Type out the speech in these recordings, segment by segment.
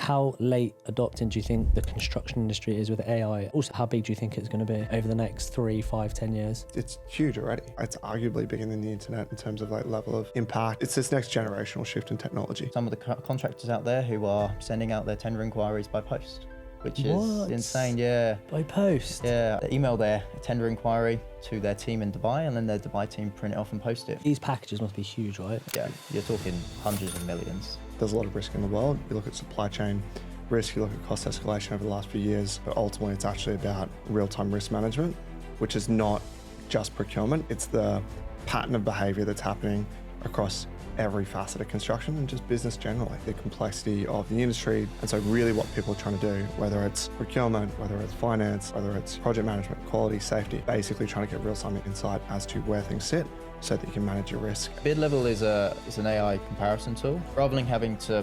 How late adopting do you think the construction industry is with AI? Also, how big do you think it's going to be over the next 3, 5, 10 years? It's huge already. It's arguably bigger than the internet in terms of like level of impact. It's this next generational shift in technology. Some of the contractors out there who are sending out their tender inquiries by post, which is insane. Yeah. By post? Yeah. They email their tender inquiry to their team in Dubai, and then their Dubai team print it off and post it. These packages must be huge, right? Yeah, you're talking hundreds of millions. There's a lot of risk in the world. You look at supply chain risk, you look at cost escalation over the last few years, but ultimately it's actually about real-time risk management, which is not just procurement. It's the pattern of behavior that's happening across every facet of construction and just business generally, the complexity of the industry. And so really what people are trying to do, whether it's procurement, whether it's finance, whether it's project management, quality, safety, basically trying to get real-time insight as to where things sit so that you can manage your risk. Bid Level is an AI comparison tool. Rather than having to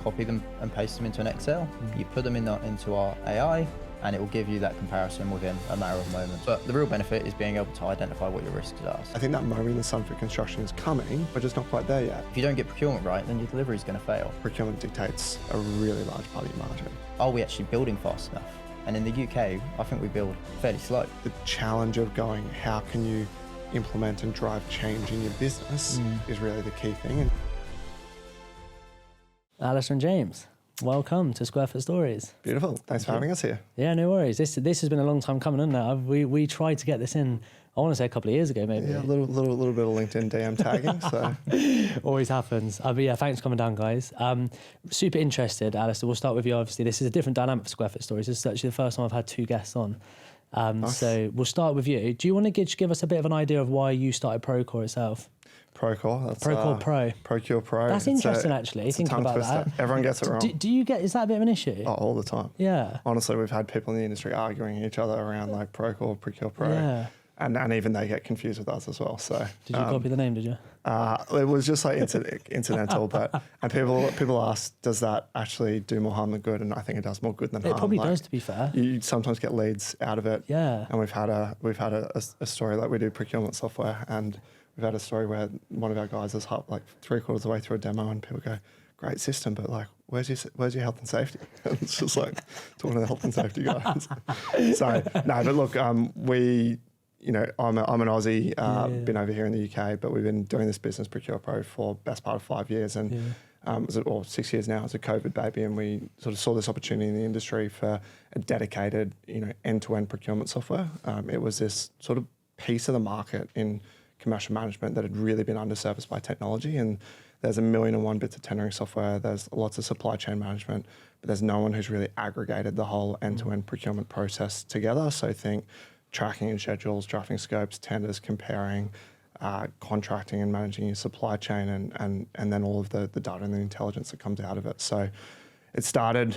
copy them and paste them into an Excel, you put them into our AI, and it will give you that comparison within a matter of moments. But the real benefit is being able to identify what your risks are. I think that moment in the sun for construction is coming, but just not quite there yet. If you don't get procurement right, then your delivery is going to fail. Procurement dictates a really large part of your margin. Are we actually building fast enough? And in the UK, I think we build fairly slow. The challenge of going, how can you implement and drive change in your business is really the key thing. Alistair and James, welcome to SQFT-Stories. Beautiful. Thanks for having us here. Yeah, no worries. This has been a long time coming on now. We tried to get this in, I want to say a couple of years ago, maybe. Yeah, a little bit of LinkedIn DM tagging. So always happens. But yeah, thanks for coming down, guys. Super interested, Alistair. We'll start with you. Obviously, this is a different dynamic for SQFT-Stories. This is actually the first time I've had 2 guests on. Nice. So we'll start with you. Do you want to give us a bit of an idea of why you started Procore itself? Procore, that's ProcurePro. That's interesting, actually. Think about that. Everyone gets it wrong. Is that a bit of an issue? Oh, all the time. Yeah. Honestly, we've had people in the industry arguing each other around like Procore, ProcurePro. Yeah. And even they get confused with us as well. So did you copy the name? Did you? It was just like incidental, and people ask, does that actually do more harm than good? And I think it does more good than harm. It probably does, to be fair. You sometimes get leads out of it. Yeah. And we've had a story, like we do procurement software, and we've had a story where one of our guys is like 3/4 of the way through a demo, and people go, "Great system, but like, where's your health and safety?" And it's just like talking to the health and safety guys. So no, but look, I'm an Aussie, been over here in the UK, but we've been doing this business ProcurePro for best part of 5 years, and 6 years now. It's a COVID baby, and we sort of saw this opportunity in the industry for a dedicated, end-to-end procurement software. It was this sort of piece of the market in commercial management that had really been underserviced by technology, and there's 1,000,001 bits of tendering software. There's lots of supply chain management, but there's no one who's really aggregated the whole end-to-end procurement process together. So think tracking and schedules, drafting scopes, tenders, comparing, contracting and managing your supply chain, and then all of the data and the intelligence that comes out of it. So it started,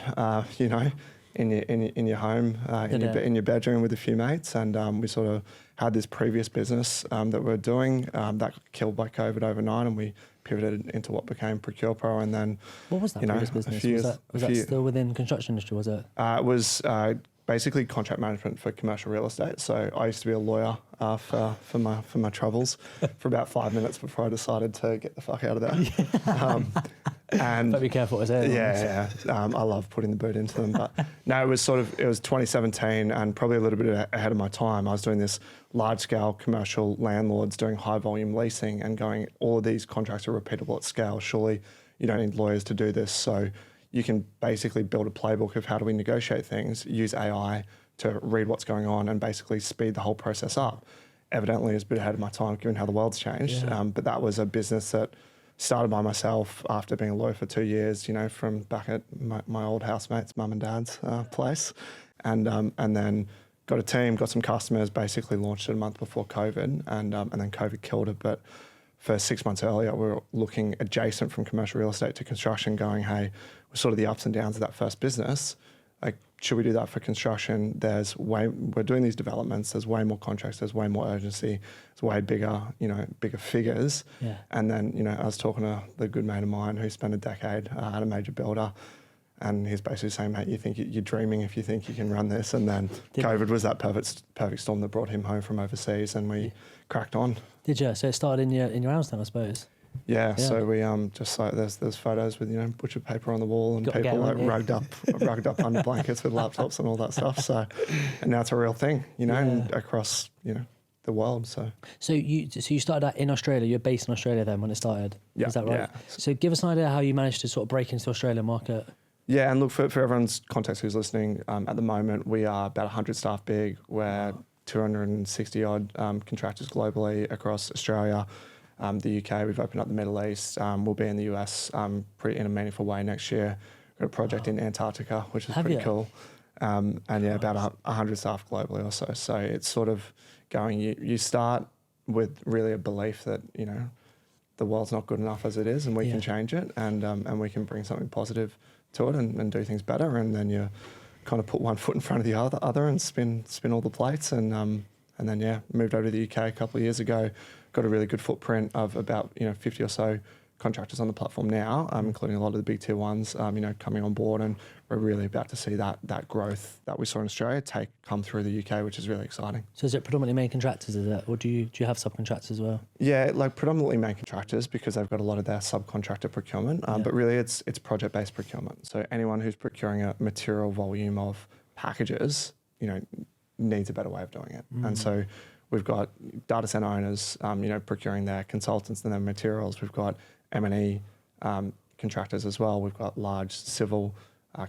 in your home, in your bedroom with a few mates, and we sort of had this previous business that we were doing that got killed by COVID overnight, and we pivoted into what became ProcurePro. And then what was that previous business? Was that still within construction industry? Was it? It was basically contract management for commercial real estate. So I used to be a lawyer for my troubles for about 5 minutes before I decided to get the fuck out of there. And but be careful what I say. Yeah. I love putting the boot into them. But no, it was 2017, and probably a little bit ahead of my time. I was doing this large scale commercial landlords doing high volume leasing and going, all of these contracts are repeatable at scale. Surely you don't need lawyers to do this. So you can basically build a playbook of how do we negotiate things, use AI to read what's going on and basically speed the whole process up. Evidently, it's a bit ahead of my time given how the world's changed. Yeah. But that was a business that started by myself after being a lawyer for 2 years, from back at my old housemate's mum and dad's place. And then got a team, got some customers, basically launched it a month before COVID, and then COVID killed it. But for 6 months earlier, we were looking adjacent from commercial real estate to construction, going, hey, we're sort of the ups and downs of that first business. Like, should we do that for construction? We're doing these developments, there's way more contracts, there's way more urgency, it's way bigger, bigger figures. Yeah. And then, I was talking to the good mate of mine who spent a decade at a major builder, and he's basically saying, mate, you think you're dreaming if you think you can run this. And then COVID was that perfect storm that brought him home from overseas, and we cracked on. Did you? So it started in your house then, I suppose? Yeah, so we just like there's photos with butcher paper on the wall and people like rugged up under blankets with laptops and all that stuff. So, and now it's a real thing, and across the world. So you started out in Australia. You're based in Australia then when it started. Yeah, is that right? Yeah. So give us an idea how you managed to sort of break into the Australian market. Yeah, and look, for everyone's context who's listening, at the moment we are about 100 staff big. We're 260 odd contractors globally across Australia. The UK, we've opened up the Middle East. We'll be in the US pretty in a meaningful way next year. We've got a project in Antarctica, which is pretty cool. And about 100 staff globally or so. So it's sort of going, you start with really a belief that, the world's not good enough as it is and we can change it and we can bring something positive to it and do things better. And then you kind of put one foot in front of the other and spin all the plates. And then, moved over to the UK a couple of years ago. Got a really good footprint of about 50 or so contractors on the platform now, including a lot of the big tier ones, coming on board, and we're really about to see that growth that we saw in Australia come through the UK, which is really exciting. So is it predominantly main contractors, is it, or do you have subcontractors as well? Yeah, like predominantly main contractors because they've got a lot of their subcontractor procurement, but really it's project-based procurement. So anyone who's procuring a material volume of packages, needs a better way of doing it, and so. We've got data center owners, procuring their consultants and their materials. We've got M&E contractors as well. We've got large civil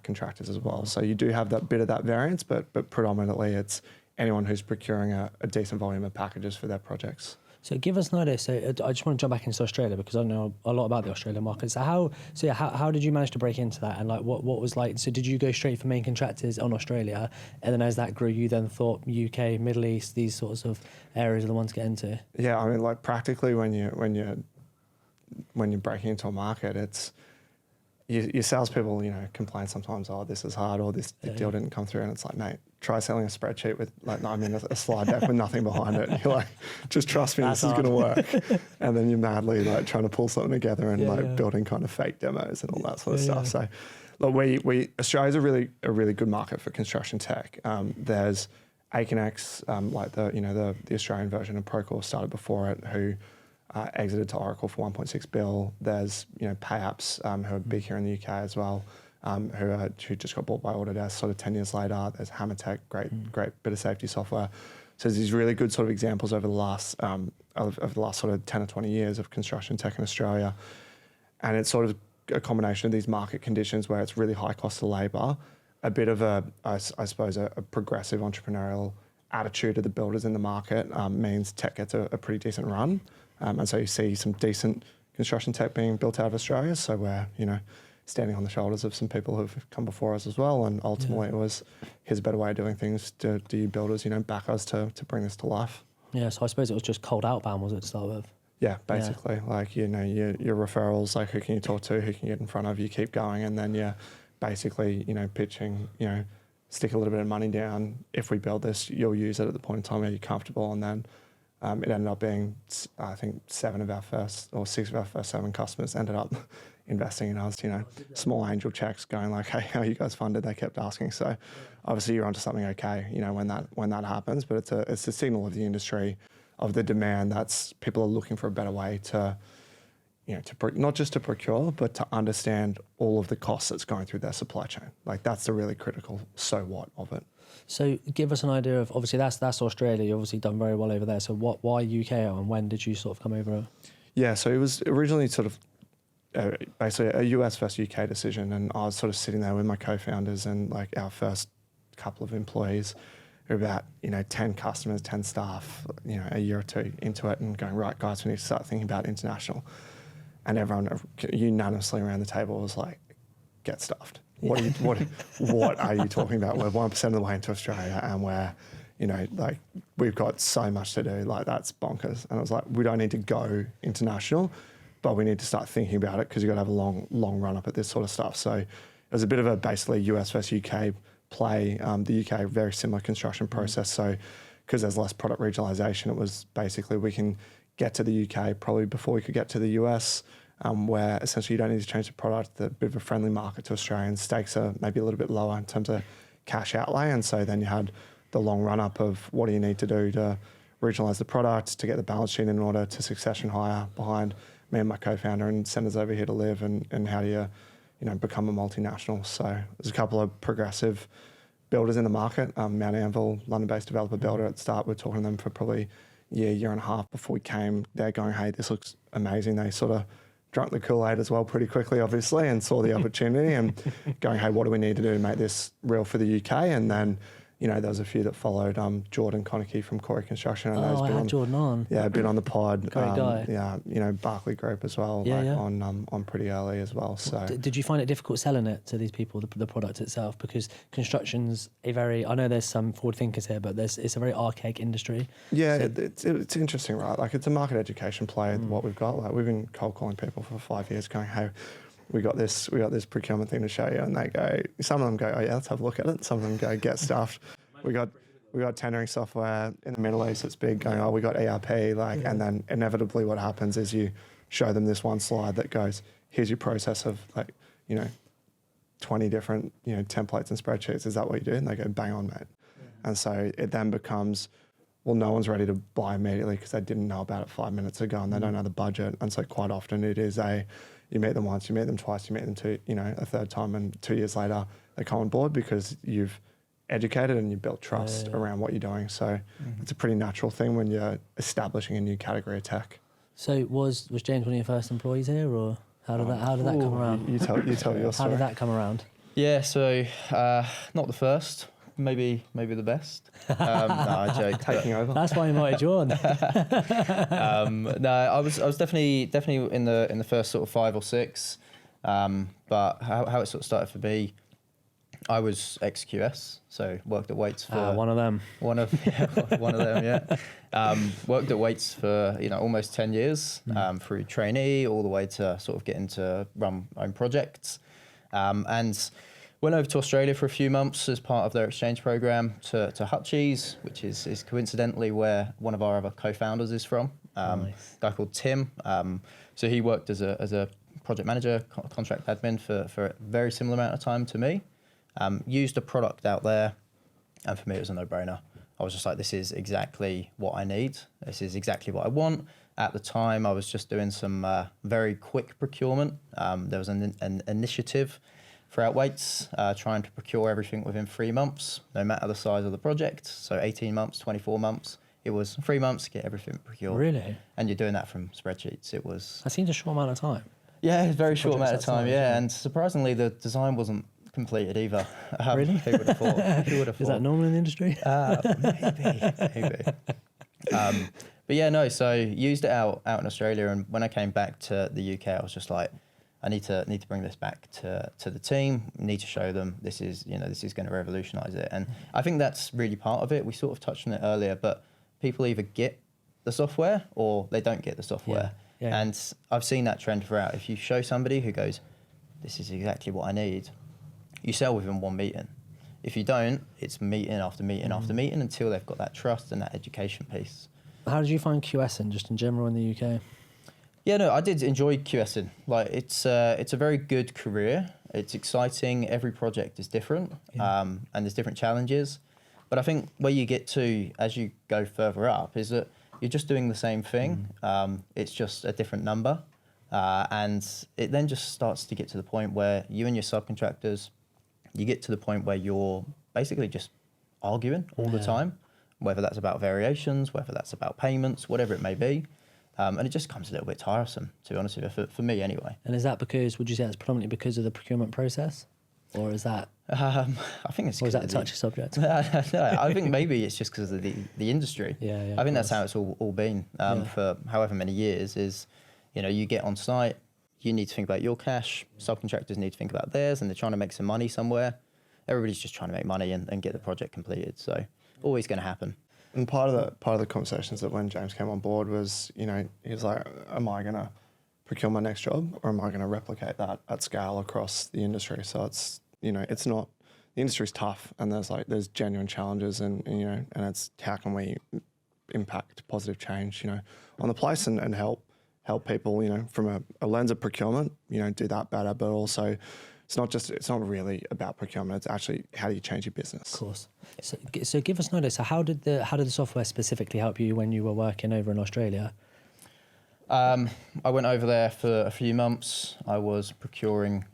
contractors as well. So you do have that bit of that variance, but predominantly it's anyone who's procuring a decent volume of packages for their projects. So give us an idea. So I just want to jump back into Australia because I know a lot about the Australian market. So how did you manage to break into that? And like what was like, so did you go straight for main contractors on Australia? And then as that grew, you then thought UK, Middle East, these sorts of areas are the ones to get into? Yeah, I mean, like practically when you're breaking into a market, it's, your salespeople, complain sometimes, this is hard, or this deal didn't come through. And it's like, mate, try selling a spreadsheet with a slide deck with nothing behind it. You're like, just trust me, this is going to work. And then you're madly like trying to pull something together and building kind of fake demos and all that sort of stuff. So look, Australia's a really good market for construction tech. There's Aconex, like the Australian version of Procore started before it, who exited to Oracle for 1.6 billion. There's PayApps, who are big here in the UK as well, who just got bought by Autodesk sort of 10 years later. There's Hammertech, great bit of safety software. So there's these really good sort of examples over the last sort of 10 or 20 years of construction tech in Australia. And it's sort of a combination of these market conditions where it's really high cost of labour, a bit of I suppose a progressive entrepreneurial attitude of the builders in the market means tech gets a pretty decent run. And so you see some decent construction tech being built out of Australia. So we're, standing on the shoulders of some people who've come before us as well. And ultimately it was, here's a better way of doing things. Do you builders, back us to bring this to life? Yeah, so I suppose it was just cold outbound, was it, to start with? Yeah, basically. Yeah. Like, your referrals, like who can you talk to, who can you get in front of, you keep going. And then you're basically, pitching, stick a little bit of money down. If we build this, you'll use it at the point in time where you're comfortable. And then it ended up being, I think, 6 of our first 7 customers ended up investing in us, small angel checks going like, hey, how are you guys funded? They kept asking. So obviously you're onto something okay, when that happens, but it's a signal of the industry, of the demand that's people are looking for a better way to, not just to procure, but to understand all of the costs that's going through their supply chain. Like that's the really critical so what of it. So give us an idea of, obviously that's Australia, you've obviously done very well over there. So why UK and when did you sort of come over? Yeah, so it was originally sort of basically a US versus UK decision, and I was sort of sitting there with my co-founders and like our first couple of employees, who were about 10 customers, 10 staff, a year or two into it, and going, right guys, we need to start thinking about international. And everyone unanimously around the table was like, get stuffed. What are you talking about? We're 1% of the way into Australia and we're, like we've got so much to do, like that's bonkers. And I was like, we don't need to go international, but we need to start thinking about it because you've got to have a long run up at this sort of stuff. So it was a bit of a basically US versus UK play. The UK, very similar construction process. So because there's less product regionalisation, it was basically we can get to the UK probably before we could get to the US, where essentially you don't need to change the product. The bit of a friendly market to Australians. Stakes are maybe a little bit lower in terms of cash outlay. And so then you had the long run up of what do you need to do to regionalise the product, to get the balance sheet in order, to succession hire behind me and my co-founder, and send us over here to live, and how do you, become a multinational. So there's a couple of progressive builders in the market. Mount Anvil, London-based developer builder at the start. We're talking to them for probably a year and a half before we came. They're going, hey, this looks amazing. They sort of drunk the Kool-Aid as well pretty quickly, obviously, and saw the opportunity and going, hey, what do we need to do to make this real for the UK? And then, there was a few that followed. Jordan Conakey from Corey Construction. I had Jordan on. Yeah, been on the pod. Great guy. Yeah, Barclay Group as well, on pretty early as well. So did you find it difficult selling it to these people, the product itself? Because construction's I know there's some forward thinkers here, but it's a very archaic industry. Yeah, so it's interesting, right? Like, it's a market education play, what we've got. Like, we've been cold calling people for 5 years going, hey, we got this procurement thing to show you. And they go, some of them go, oh yeah, let's have a look at it. Some of them go, get stuffed. We got tendering software in the Middle East. It's big going, oh, we got ERP, and then inevitably what happens is you show them this one slide that goes, here's your process of 20 different, templates and spreadsheets. Is that what you do? And they go, bang on, mate. Yeah. And so it then becomes, well, no one's ready to buy immediately because they didn't know about it 5 minutes ago and they don't know the budget. And so quite often it is you meet them once, you meet them twice, you meet them a third time, and 2 years later they come on board because you've educated and you built trust around what you're doing. So it's a pretty natural thing when you're establishing a new category of tech. So was James one of your first employees here, or how did that come around? You tell your story. How did that come around? Yeah, so not the first, maybe the best. No, I joke. Taking over. That's why I invited you on. No, I was definitely in the first sort of 5 or 6. But how it sort of started for me, I was ex-QS, so worked at Waits for one of them. One of them, yeah. Worked at Waits for almost 10 years, through trainee all the way to sort of getting to run my own projects, and went over to Australia for a few months as part of their exchange program to Hutchies, which is coincidentally where one of our other co-founders is from. Nice. A guy called Tim. So he worked as a project manager, contract admin for a very similar amount of time to me. Used a product out there, and for me it was a no-brainer. I was just like, this is exactly what I need. This is exactly what I want. At the time, I was just doing some very quick procurement. There was an initiative throughout Waits trying to procure everything within 3 months, no matter the size of the project. So 18 months, 24 months. It was 3 months to get everything procured. Really? And you're doing that from spreadsheets. It was... That seems a short amount of time. Yeah, a very short amount of time, yeah. And surprisingly, the design wasn't completed either. Really? Who would have thought? Who would have thought? Is that normal in the industry? Maybe. But yeah, no. So used it out in Australia, and when I came back to the UK, I was just like, I need to bring this back to the team. Need to show them this is going to revolutionise it, and I think that's really part of it. We sort of touched on it earlier, but people either get the software or they don't get the software, and I've seen that trend throughout. If you show somebody who goes, this is exactly what I need, you sell within one meeting. If you don't, it's meeting after meeting after meeting until they've got that trust and that education piece. How did you find QSing just in general in the UK? Yeah, no, I did enjoy QSing. Like, it's a very good career. It's exciting. Every project is different, and there's different challenges. But I think where you get to as you go further up is that you're just doing the same thing. It's just a different number. And it then just starts to get to the point where you and your subcontractors, you get to the point where you're basically just arguing all the time, whether that's about variations, whether that's about payments, whatever it may be. And it just becomes a little bit tiresome, to be honest with you, for me anyway. And is that because, would you say that's predominantly because of the procurement process? Or is that... I think it's... Or is that a touchy subject? No, I think maybe it's just because of the industry. Yeah, I think that's how it's all been for however many years is, you get on site, you need to think about your cash, subcontractors need to think about theirs, and they're trying to make some money somewhere. Everybody's just trying to make money and get the project completed. So always going to happen. And part of the conversations that when James came on board was, he was like, am I going to procure my next job, or am I going to replicate that at scale across the industry? So it's, it's not, the industry's tough, and there's genuine challenges, and it's how can we impact positive change, on the place and help people, from a lens of procurement, do that better, but also it's not really about procurement. It's actually how do you change your business? Of course. So give us an idea. So how did the software specifically help you when you were working over in Australia? I went over there for a few months. I was procuring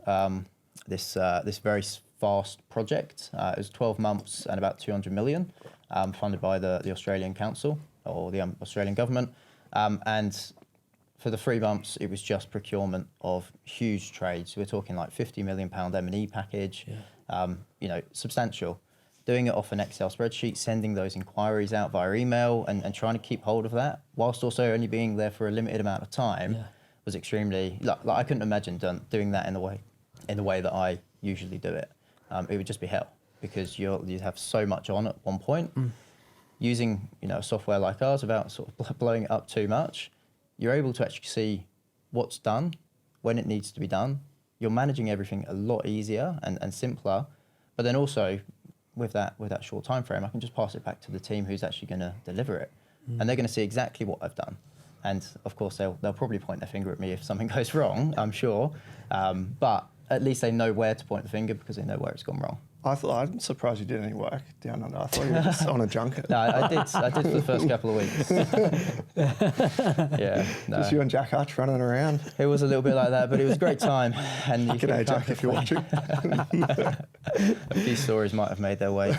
this very fast project. It was 12 months and about 200 million, funded by the Australian Council or the Australian government. And for the 3 months, it was just procurement of huge trades. We're talking like £50 million M&E package, substantial. Doing it off an Excel spreadsheet, sending those inquiries out via email and trying to keep hold of that, whilst also only being there for a limited amount of time, was extremely, like I couldn't imagine doing that in the way that I usually do it. It would just be hell, because you'd have so much on at one point. Using a software like ours, without sort of blowing it up too much, you're able to actually see what's done, when it needs to be done. You're managing everything a lot easier and simpler, but then also with that short time frame, I can just pass it back to the team who's actually going to deliver it, and they're going to see exactly what I've done. And of course, they'll probably point their finger at me if something goes wrong, I'm sure, but at least they know where to point the finger because they know where it's gone wrong. I'm surprised you did any work down under. I thought you were just on a junket. No, I did for the first couple of weeks. Yeah, no. Just you and Jack Hutch running around. It was a little bit like that, but it was a great time. And G'day, Jack, if you're watching. A few stories might have made their way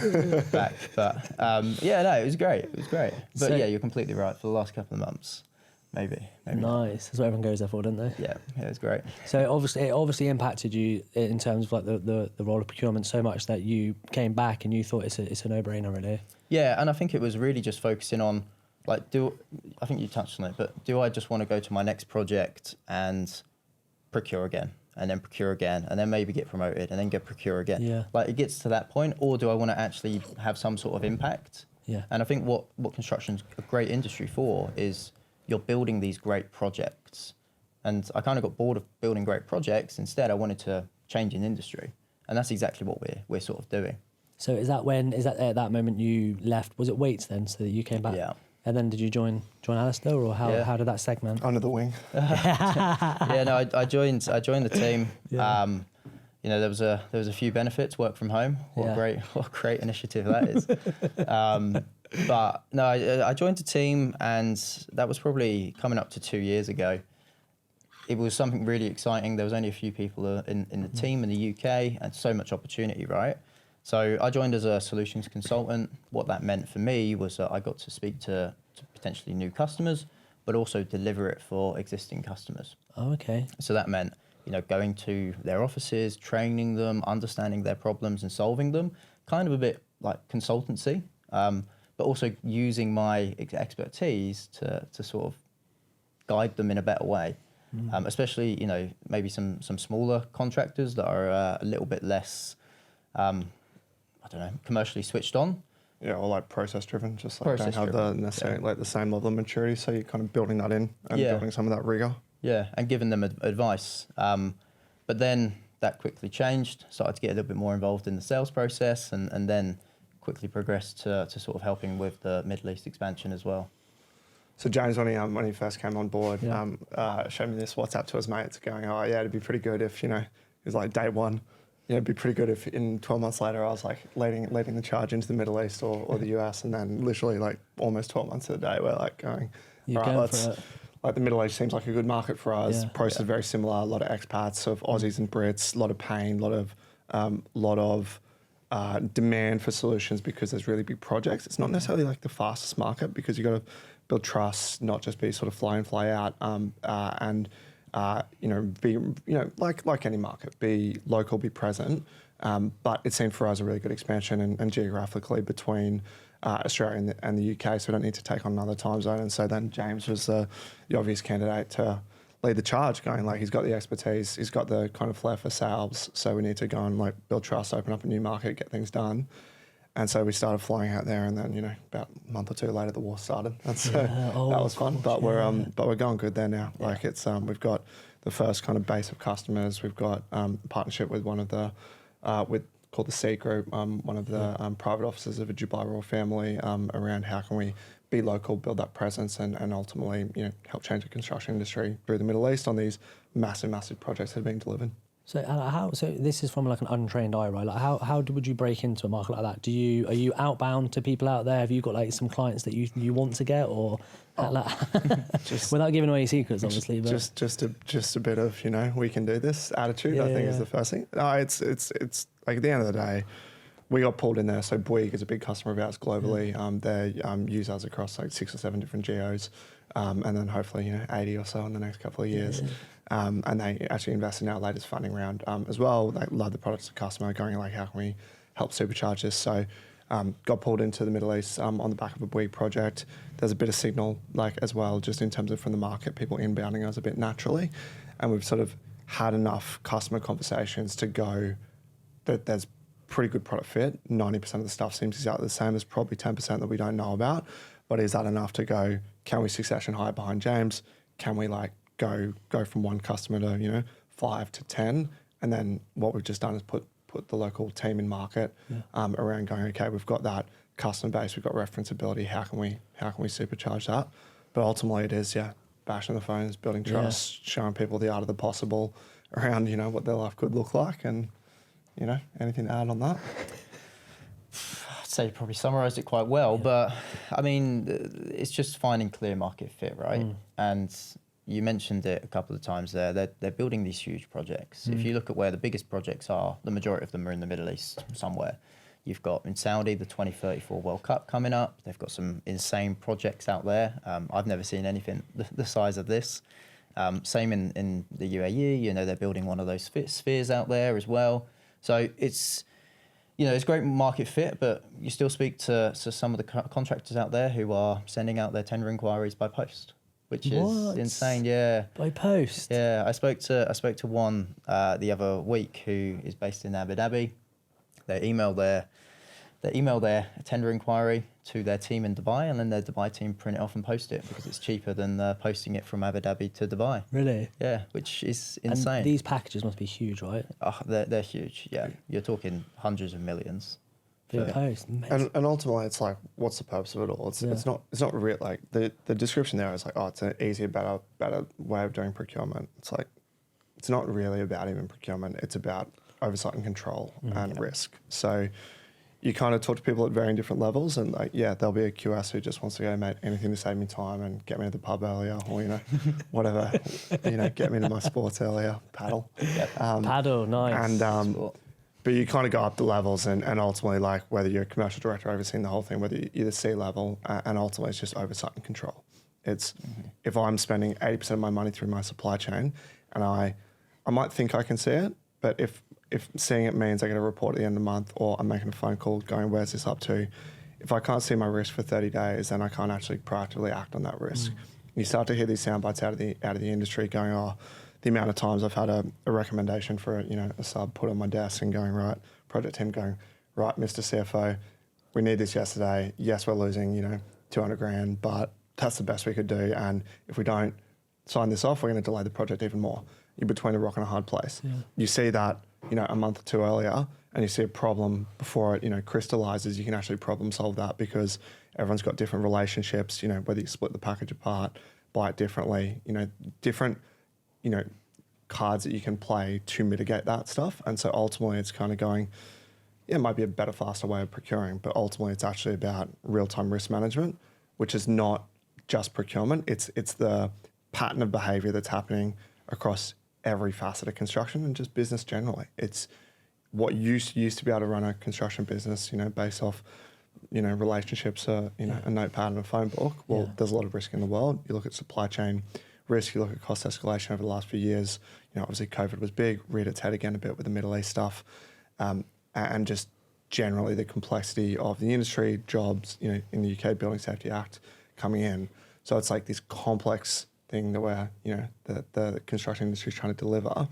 back, but it was great. It was great. But So, you're completely right. For the last couple of months, maybe not. Nice. That's what everyone goes there for, don't they? Yeah, it was great. So it obviously impacted you in terms of like the role of procurement so much that you came back and you thought it's a no-brainer, really. Yeah, and I think it was really just focusing on, like, I think you touched on it, but do I just want to go to my next project and procure again, and then procure again, and then maybe get promoted, and then get procure again? Yeah. Like, it gets to that point, or do I want to actually have some sort of impact? Yeah. And I think what construction's a great industry for is you're building these great projects. And I kind of got bored of building great projects. Instead, I wanted to change an industry. And that's exactly what we're sort of doing. So is that at that moment you left? Was it Waits then, so that you came back? Yeah. And then did you join Alistair, or how Yeah. how did that segment? Under the wing. Yeah, no, I joined the team. Yeah. There was a few benefits. Work from home. What a great initiative that is. But no, I joined the team, and that was probably coming up to 2 years ago. It was something really exciting. There was only a few people in the team in the UK, and so much opportunity, right? So I joined as a solutions consultant. What that meant for me was that I got to speak to potentially new customers, but also deliver it for existing customers. Oh, okay. So that meant, going to their offices, training them, understanding their problems and solving them, kind of a bit like consultancy, but also using my expertise to sort of guide them in a better way. Especially, maybe some smaller contractors that are a little bit less, commercially switched on. Yeah, or like process driven, just like don't have Process-driven, necessarily the same level of maturity. So you're kind of building that in and building some of that rigor. Yeah, and giving them advice. But then that quickly changed, started to get a little bit more involved in the sales process, and then quickly progressed to sort of helping with the Middle East expansion as well. So James, when he first came on board, showed me this WhatsApp to his mates going, oh yeah, it'd be pretty good if, it was like day one, it'd be pretty good if in 12 months later I was like leading the charge into the Middle East or the US, and then literally like almost 12 months of the day we're like going, all right, let's, like the Middle East seems like a good market for us. Process is very similar, a lot of expats of Aussies and Brits, a lot of pain, a lot of demand for solutions because there's really big projects. It's not necessarily like the fastest market because you've got to build trust, not just be sort of fly in, fly out, and be like any market, be local, be present. But it seemed for us a really good expansion and geographically between Australia and the UK, so we don't need to take on another time zone. And so then James was the obvious candidate to lead the charge, going like he's got the expertise, he's got the kind of flair for sales, so we need to go and like build trust, open up a new market, get things done. And so we started flying out there, and then about a month or two later the war started, and so that was fun. But we're going good there now. Yeah. Like it's we've got the first kind of base of customers. We've got a partnership with one of the called the C Group, one of the private offices of a Dubai royal family, around how can we be local, build that presence, and ultimately help change the construction industry through the Middle East on these massive projects that are being delivered. So so this is from like an untrained eye, right? Like how would you break into a market like that? Are you outbound to people out there? Have you got like some clients that you want to get, or without giving away secrets, obviously? But just a bit of, we can do this attitude. I think is the first thing. No, it's like at the end of the day, we got pulled in there. So Bouygues is a big customer of ours globally. They use us across like 6 or 7 different geos, and then hopefully 80 or so in the next couple of years. And they actually invest in our latest funding round as well. They love the product as a customer, going like, how can we help supercharge this? So got pulled into the Middle East on the back of a Bouygues project. There's a bit of signal like as well, just in terms of from the market, people inbounding us a bit naturally. And we've sort of had enough customer conversations to go that there's pretty good product fit. 90% of the stuff seems exactly the same. There's probably 10% that we don't know about. But is that enough to go, can we succession hire behind James? Can we like go from one customer to 5 to 10, and then what we've just done is put the local team in market around going, okay, we've got that customer base, we've got referenceability, how can we supercharge that? But ultimately it is bashing the phones, building trust, showing people the art of the possible around what their life could look like, and anything to add on that? I'd say you probably summarised it quite well, but I mean, it's just finding clear market fit, right? And you mentioned it a couple of times there. They're building these huge projects. If you look at where the biggest projects are, the majority of them are in the Middle East somewhere. You've got in Saudi the 2034 World Cup coming up. They've got some insane projects out there. I've never seen anything the size of this. Same in the UAE. They're building one of those spheres out there as well. So it's it's great market fit, but you still speak to some of the contractors out there who are sending out their tender inquiries by post, which is insane. Yeah, by post. Yeah, I spoke to one the other week who is based in Abu Dhabi. They email their tender inquiry to their team in Dubai, and then their Dubai team print it off and post it because it's cheaper than posting it from Abu Dhabi to Dubai. Really? Yeah, which is insane. And these packages must be huge, right? Oh, they're huge. Yeah, you're talking hundreds of millions. Post. And ultimately, it's like, what's the purpose of it all? It's not real. Like the description there is like, oh, it's an easier, better way of doing procurement. It's like, it's not really about even procurement. It's about oversight and control and risk. So you kind of talk to people at varying different levels, and like, there'll be a QS who just wants to go, mate, anything to save me time and get me to the pub earlier, or whatever, get me to my sports earlier, paddle. Paddle, nice. And but you kind of go up the levels, and ultimately, like whether you're a commercial director overseeing the whole thing, whether you're the C level, and ultimately it's just oversight and control. It's if I'm spending 80% of my money through my supply chain, and I might think I can see it, but if seeing it means I get a report at the end of the month, or I'm making a phone call going, where's this up to? If I can't see my risk for 30 days, then I can't actually proactively act on that risk. You start to hear these sound bites out of the industry going, oh, the amount of times I've had a recommendation for a sub put on my desk and going, right, project team going, right, Mr. CFO, we need this yesterday. Yes, we're losing, 200 grand, but that's the best we could do. And if we don't sign this off, we're going to delay the project even more. You're between a rock and a hard place. Yeah. You see that, a month or two earlier, and you see a problem before it, crystallizes. You can actually problem solve that because everyone's got different relationships, whether you split the package apart, buy it differently, different, cards that you can play to mitigate that stuff. And so ultimately it's kind of going, it might be a better, faster way of procuring, but ultimately it's actually about real-time risk management, which is not just procurement. It's the pattern of behavior that's happening across every facet of construction and just business generally. It's what used to be able to run a construction business, based off, relationships, a notepad and a phone book. Well, there's a lot of risk in the world. You look at supply chain risk, you look at cost escalation over the last few years. Obviously COVID was big, reared its head again a bit with the Middle East stuff, and just generally the complexity of the industry, jobs, in the UK Building Safety Act coming in. So it's like this complex thing that where, the construction industry is trying to deliver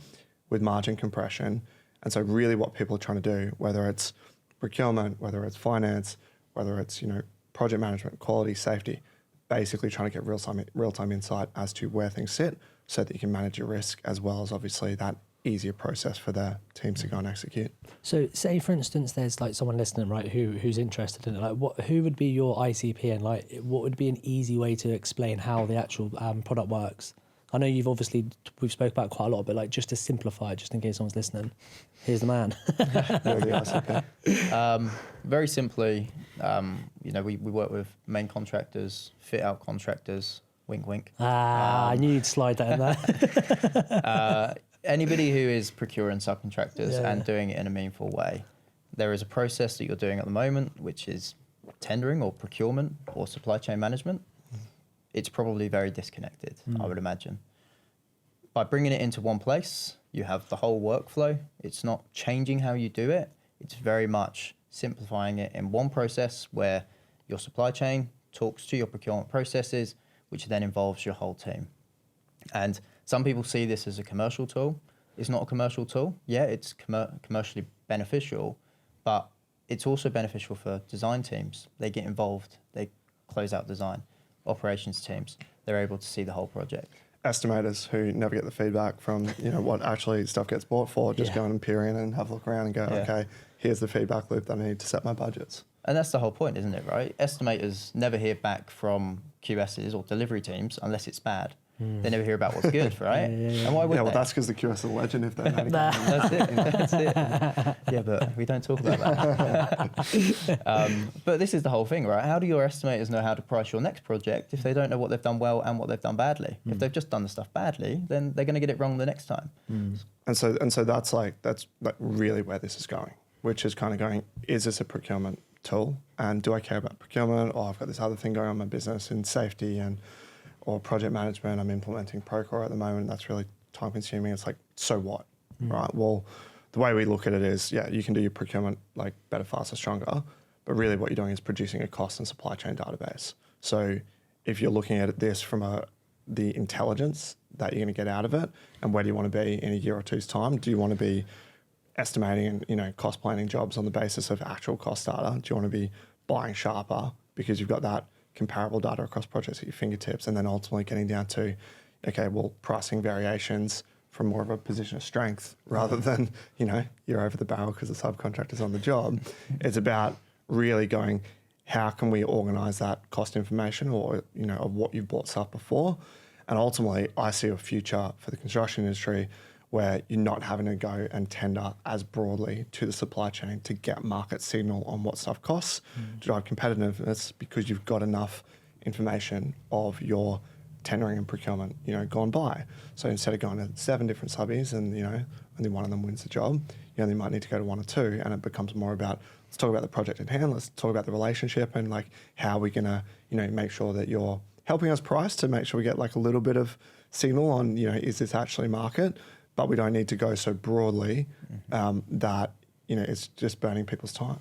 with margin compression. And so really what people are trying to do, whether it's procurement, whether it's finance, whether it's, project management, quality, safety, basically trying to get real-time insight as to where things sit so that you can manage your risk, as well as obviously that easier process for their teams to go and execute. So say, for instance, there's like someone listening, right, who's interested in it. Like, who would be your ICP, and like what would be an easy way to explain how the actual product works? I know we've spoke about quite a lot, but like just to simplify it, just in case someone's listening, here's the man. Very simply, we work with main contractors, fit out contractors, wink, wink. I knew you'd slide that in there. Anybody who is procuring subcontractors and doing it in a meaningful way. There is a process that you're doing at the moment, which is tendering or procurement or supply chain management. It's probably very disconnected, I would imagine. By bringing it into one place, you have the whole workflow. It's not changing how you do it. It's very much simplifying it in one process where your supply chain talks to your procurement processes, which then involves your whole team. And some people see this as a commercial tool. It's not a commercial tool. Yeah, it's commercially beneficial, but it's also beneficial for design teams. They get involved, they close out design. Operations teams, they're able to see the whole project. Estimators who never get the feedback from what actually stuff gets bought for, just go and peer in and have a look around and go, okay, here's the feedback loop that I need to set my budgets. And that's the whole point, isn't it, right? Estimators never hear back from QSs or delivery teams unless it's bad. They never hear about what's good, right? And why would they? Well, that's because the QS are legend if they know. That's it. Yeah, but we don't talk about that. But this is the whole thing, right? How do your estimators know how to price your next project if they don't know what they've done well and what they've done badly? If they've just done the stuff badly, then they're going to get it wrong the next time. And so that's really where this is going, which is kind of going, is this a procurement tool? And do I care about procurement? Or I've got this other thing going on in my business in safety or project management. I'm implementing ProcurePro at the moment. That's really time consuming. It's like, so what, right? Well, the way we look at it is, you can do your procurement like better, faster, stronger, but really what you're doing is producing a cost and supply chain database. So if you're looking at this from the intelligence that you're going to get out of it, and where do you want to be in a year or two's time? Do you want to be estimating and cost planning jobs on the basis of actual cost data? Do you want to be buying sharper because you've got that comparable data across projects at your fingertips, and then ultimately getting down to, pricing variations from more of a position of strength rather than, you're over the barrel because the subcontractor's on the job. It's about really going, how can we organise that cost information or, of what you've bought stuff before? And ultimately, I see a future for the construction industry where you're not having to go and tender as broadly to the supply chain to get market signal on what stuff costs to drive competitiveness, because you've got enough information of your tendering and procurement, gone by. So instead of going to 7 different subbies and, only one of them wins the job, you only might need to go to 1 or 2, and it becomes more about, let's talk about the project at hand, let's talk about the relationship and like how we're going to, make sure that you're helping us price to make sure we get like a little bit of signal on, is this actually market? But we don't need to go so broadly that it's just burning people's time.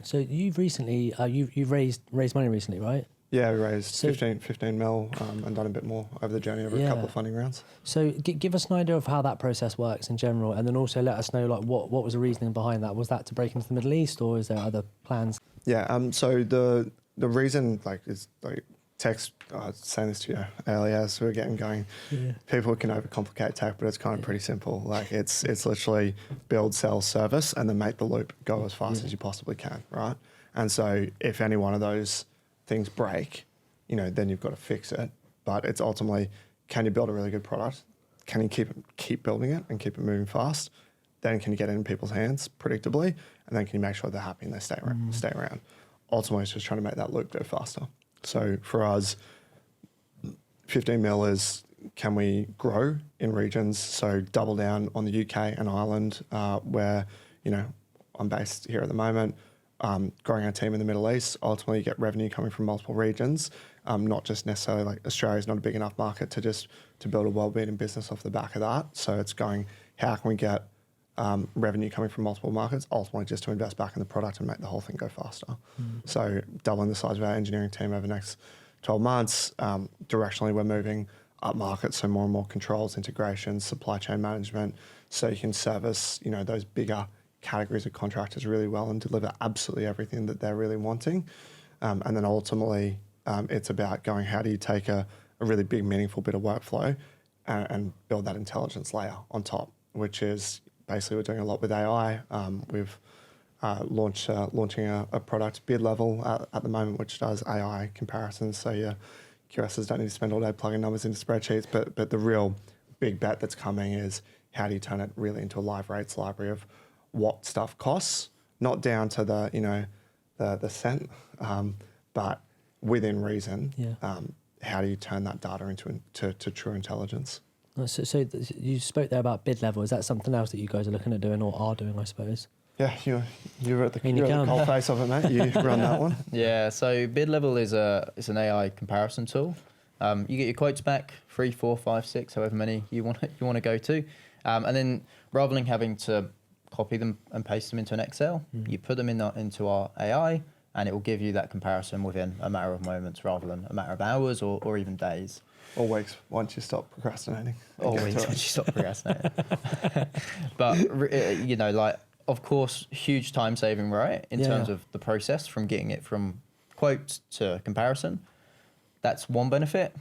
So you've recently you've raised money recently, right? Yeah, we raised 15 mil and done a bit more over the journey over a couple of funding rounds. So give us an idea of how that process works in general, and then also let us know like what was the reasoning behind that. Was that to break into the Middle East, or is there other plans? Yeah. So the reason is text, I was saying this to you earlier, so we're getting going. People can overcomplicate tech, but it's kind of pretty simple. Like it's literally build, sell, service, and then make the loop go as fast as you possibly can, right? And so if any one of those things break, then you've got to fix it. But it's ultimately, can you build a really good product? Can you keep building it and keep it moving fast? Then can you get it in people's hands predictably? And then can you make sure they're happy and they stay around? Ultimately, it's just trying to make that loop go faster. So for us, 15 mil is, can we grow in regions? So double down on the UK and Ireland, where, I'm based here at the moment, growing our team in the Middle East. Ultimately, you get revenue coming from multiple regions, not just necessarily like Australia's not a big enough market to build a well-beaten business off the back of that. So it's going, how can we get revenue coming from multiple markets, ultimately just to invest back in the product and make the whole thing go faster. So doubling the size of our engineering team over the next 12 months. Directionally, we're moving up market, so more and more controls, integrations, supply chain management, so you can service, those bigger categories of contractors really well and deliver absolutely everything that they're really wanting. And then ultimately, it's about going, how do you take a really big, meaningful bit of workflow and build that intelligence layer on top, which is basically, we're doing a lot with AI. We've launching a product bid level at the moment, which does AI comparisons. So you're QSs don't need to spend all day plugging numbers into spreadsheets, but the real big bet that's coming is how do you turn it really into a live rates library of what stuff costs, not down to the cent, but within reason. How do you turn that data into true intelligence? So you spoke there about bid level. Is that something else that you guys are looking at doing or are doing, I suppose? Yeah, you're at the cold face of it, mate. You run that one. Yeah, so bid level is an AI comparison tool. You get your quotes back, 3, 4, 5, 6, however many you want to go to, and then rather than having to copy them and paste them into an Excel, you put them into our AI, and it will give you that comparison within a matter of moments rather than a matter of hours or even days. Or weeks once you stop procrastinating. Or weeks once you stop procrastinating. But of course, huge time saving, right? In terms of the process from getting it from quotes to comparison. That's one benefit.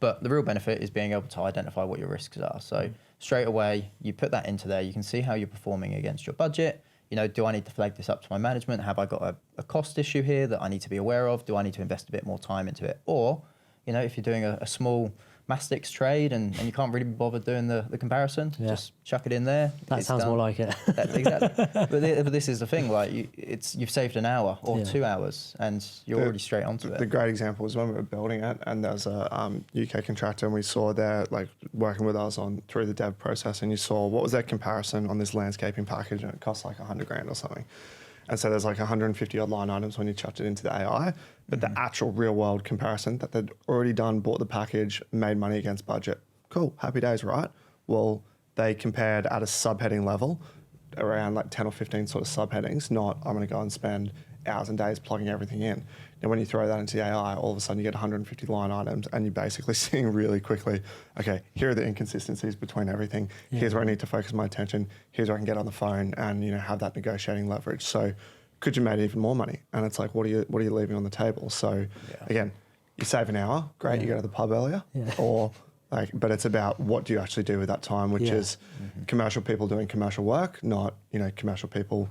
But the real benefit is being able to identify what your risks are. So straight away, you put that into there. You can see how you're performing against your budget. Do I need to flag this up to my management? Have I got a cost issue here that I need to be aware of? Do I need to invest a bit more time into it? Or, if you're doing a small mastics trade and you can't really be bothered doing the comparison, just chuck it in there. That sounds done. More like it. Exactly. But this is the thing, like you've saved an hour or 2 hours and you're already straight onto it. The great example was when we were building it and there was a UK contractor and we saw they're like working with us through the dev process, and you saw what was their comparison on this landscaping package, and it cost like $100,000 or something. And so there's like 150 odd line items when you chucked it into the AI, but the actual real world comparison that they'd already done, bought the package, made money against budget. Cool, happy days, right? Well, they compared at a subheading level around like 10 or 15 sort of subheadings, not I'm going to go and spend hours and days plugging everything in. Now, when you throw that into the AI, all of a sudden you get 150 line items and you're basically seeing really quickly, okay, here are the inconsistencies between everything. Here's where I need to focus my attention. Here's where I can get on the phone and, have that negotiating leverage. So could you make even more money? And it's like, what are you leaving on the table? So again, you save an hour, great, you go to the pub earlier, or but it's about what do you actually do with that time, which is commercial people doing commercial work, not, commercial people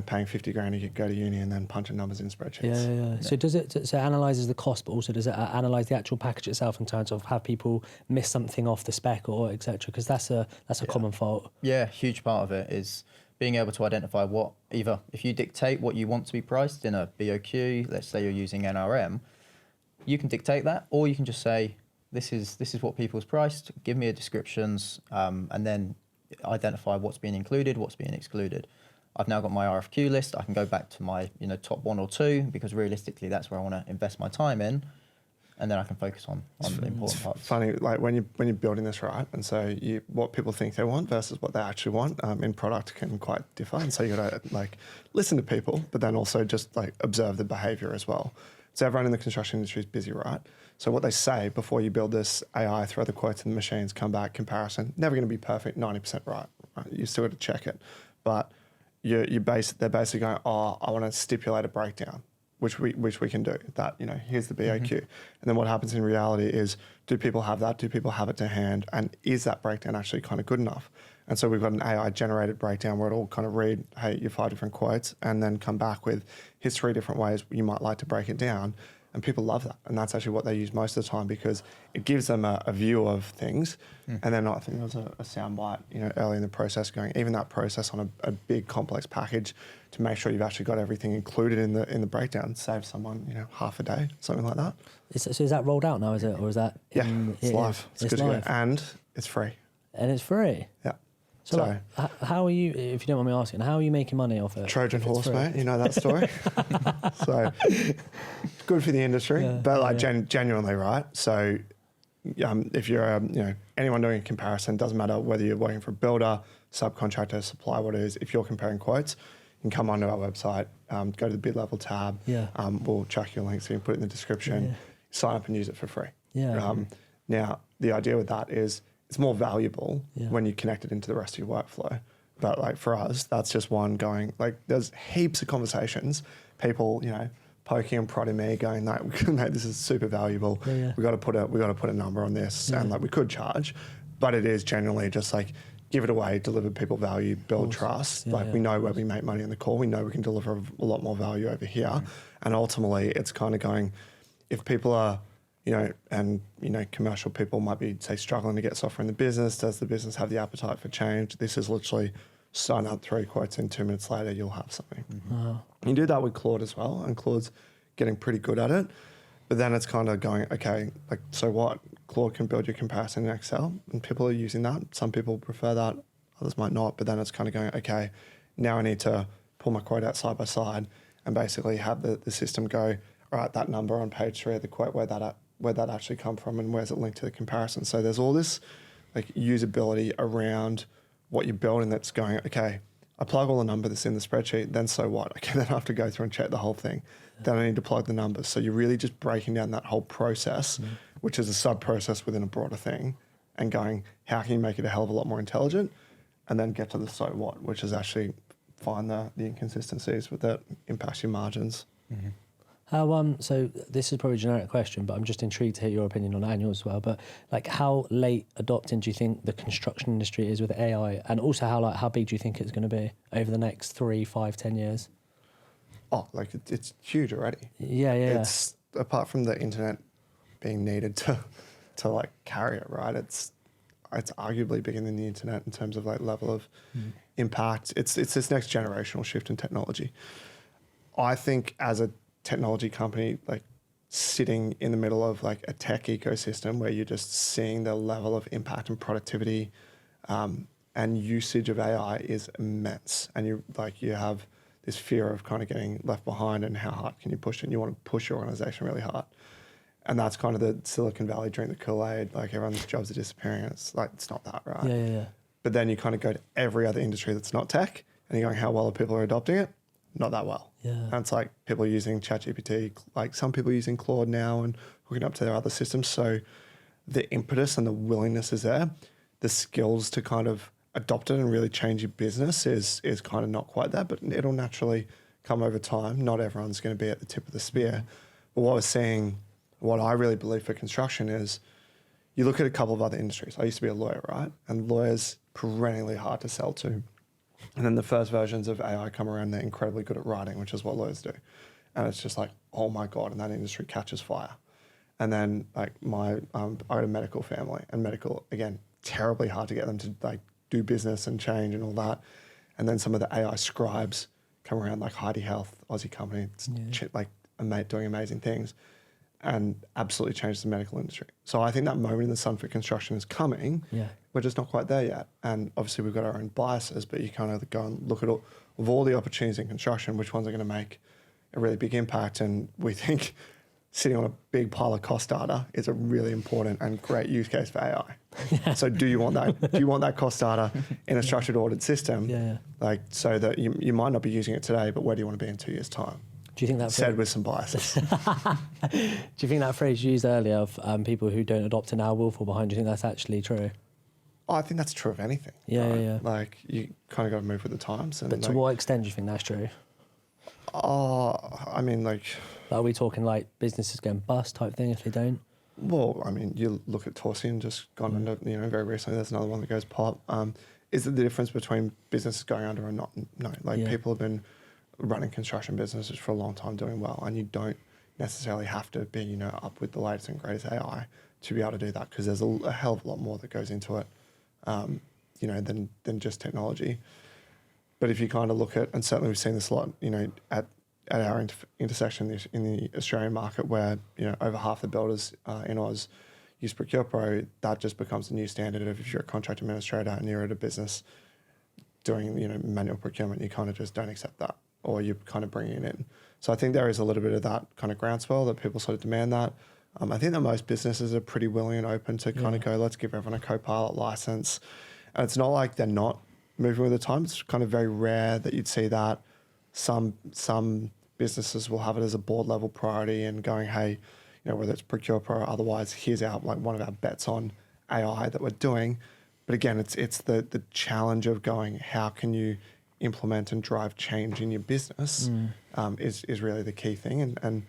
paying $50,000 to go to uni and then punching numbers in spreadsheets. So does it analyzes the cost, but also does it analyze the actual package itself in terms of have people miss something off the spec or etc.? Because that's a common fault. Yeah, huge part of it is being able to identify what either if you dictate what you want to be priced in a BOQ, let's say you're using NRM, you can dictate that, or you can just say this is what people's priced. Give me a descriptions, and then identify what's being included, what's being excluded. I've now got my RFQ list. I can go back to my top 1 or 2 because realistically that's where I want to invest my time in, and then I can focus on the important parts. Funny, like when you're building this, right? And so what people think they want versus what they actually want in product can quite differ. And so you got to listen to people, but then also just observe the behavior as well. So everyone in the construction industry is busy, right? So what they say before you build this AI, throw the quotes in the machines, come back, comparison, never going to be perfect, 90% right? You still got to check it, but they're basically going, I want to stipulate a breakdown, which we can do. That, here's the BOQ. And then what happens in reality is, do people have that? Do people have it to hand? And is that breakdown actually kind of good enough? And so we've got an AI generated breakdown where it'll kind of read, hey, your 5 different quotes, and then come back with, here's 3 different ways you might like to break it down. And people love that. And that's actually what they use most of the time because it gives them a view of things. And then I think there was a soundbite, early in the process going, even that process on a big complex package to make sure you've actually got everything included in the breakdown saves someone, half a day, something like that. So is that rolled out now, is it? Or is that... it's live. It's good live. To go. And it's free. And it's free? Yeah. So how are you, if you don't mind me asking, how are you making money off it? Trojan horse, mate. You know that story? So good for the industry, but genuinely, right? So if you're, anyone doing a comparison, doesn't matter whether you're working for a builder, subcontractor, supplier, what it is, if you're comparing quotes, you can come onto our website, go to the bid level tab. We'll chuck your link so you can put it in the description, sign up and use it for free. Now, the idea with that is, it's more valuable when you connect it into the rest of your workflow. But for us, that's just one going, there's heaps of conversations, people, poking and prodding me going, no, mate, this is super valuable. We got to put a number on this and we could charge, but it is generally just give it away, deliver people value, build trust. We know where we make money in the call. We know we can deliver a lot more value over here. And ultimately it's kind of going, if people are commercial people might be, say, struggling to get software in the business. Does the business have the appetite for change? This is literally sign up 3 quotes and 2 minutes later you'll have something. Wow. You do that with Claude as well, and Claude's getting pretty good at it. But then it's kind of going, okay, like, so what? Claude can build your comparison in Excel, and people are using that. Some people prefer that, others might not. But then it's kind of going, okay, now I need to pull my quote out side by side and basically have the system go, all right, that number on page 3 of the quote, where that actually come from and where's it linked to the comparison. So there's all this like usability around what you're building that's going, okay, I plug all the numbers that's in the spreadsheet, then so what? Okay, then I have to go through and check the whole thing. Then I need to plug the numbers. So you're really just breaking down that whole process, which is a sub-process within a broader thing, and going, how can you make it a hell of a lot more intelligent? And then get to the so what, which is actually find the inconsistencies with that impacts your margins. Mm-hmm. How so this is probably a generic question, but I'm just intrigued to hear your opinion on annual as well. But like, how late adopting do you think the construction industry is with AI, and also how big do you think it's going to be over the next 3, 5, 10 years? Oh, like it's huge already. Yeah. It's apart from the internet being needed to like carry it, right? It's arguably bigger than the internet in terms of like level of impact. It's this next generational shift in technology. I think as a technology company, like sitting in the middle of like a tech ecosystem where you're just seeing the level of impact and productivity and usage of AI is immense, and you have this fear of kind of getting left behind, and how hard can you push it? And you want to push your organization really hard. And that's kind of the Silicon Valley drink the Kool-Aid, like everyone's jobs are disappearing. It's like, it's not that, right? Yeah. But then you kind of go to every other industry that's not tech, and you're going, how well are people adopting it? Not that well. Yeah. And it's like people are using ChatGPT, like some people are using Claude now and hooking up to their other systems. So the impetus and the willingness is there. The skills to kind of adopt it and really change your business is kind of not quite there, but it'll naturally come over time. Not everyone's going to be at the tip of the spear. But what we're seeing, what I really believe for construction is, you look at a couple of other industries. I used to be a lawyer, right? And lawyers perennially hard to sell to. And then the first versions of AI come around, they're incredibly good at writing, which is what lawyers do. And it's just like, oh my God, and that industry catches fire. And then like I had a medical family, and medical, again, terribly hard to get them to like do business and change and all that. And then some of the AI scribes come around, like Heidi Health, Aussie company, like doing amazing things, and absolutely changed the medical industry. So I think that moment in the sun for construction is coming. Yeah. We're just not quite there yet. And obviously we've got our own biases, but you kind of go and look at all the opportunities in construction, which ones are going to make a really big impact. And we think sitting on a big pile of cost data is a really important and great use case for AI. So do you want that? Do you want that cost data in a structured ordered system? Yeah. Like, so that you might not be using it today, but where do you want to be in 2 years' time? Do you think that said with some biases? Do you think that phrase you used earlier of people who don't adopt it now will fall behind? Do you think that's actually true? Oh, I think that's true of anything. Yeah. Like, you kind of got to move with the times. And But to what extent do you think that's true? Oh, I mean, like... Are we talking like businesses going bust type thing if they don't? Well, I mean, you look at Torsian, just gone under, very recently, there's another one that goes pop. Is it the difference between businesses going under and not? No. People have been running construction businesses for a long time doing well, and you don't necessarily have to be, up with the latest and greatest AI to be able to do that, because there's a hell of a lot more that goes into it, than just technology. But if you kind of look at, and certainly we've seen this a lot, at our intersection in the Australian market, where over half the builders in Oz use ProcurePro, that just becomes the new standard of, if you're a contract administrator and you're at a business doing manual procurement, you kind of just don't accept that, or you're kind of bringing it in. So I think there is a little bit of that kind of groundswell that people sort of demand that. I think that most businesses are pretty willing and open to kind of go, let's give everyone a Copilot license. And it's not like they're not moving with the time. It's kind of very rare that you'd see that. Some businesses will have it as a board level priority and going, hey, whether it's ProcurePro or otherwise, here's one of our bets on AI that we're doing. But again, it's the challenge of going, how can you implement and drive change in your business is really the key thing. And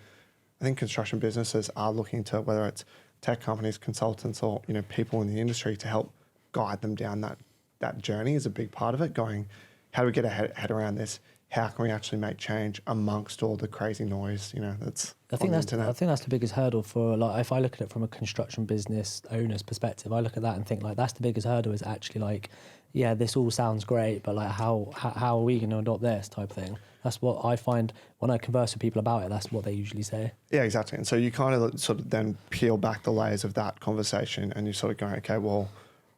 I think construction businesses are looking to, whether it's tech companies, consultants, or people in the industry, to help guide them down that journey is a big part of it. Going, how do we get our head around this? how can we actually make change amongst all the crazy noise, that's I think on the that's internet. I think that's the biggest hurdle for, like, if I look at it from a construction business owner's perspective, I look at that and think, like, that's the biggest hurdle, is actually like, yeah, this all sounds great, but like how are we going to adopt this type thing? That's what I find when I converse with people about it. That's what they usually say. Yeah, exactly. And so you kind of sort of then peel back the layers of that conversation, and you're sort of going, okay, well,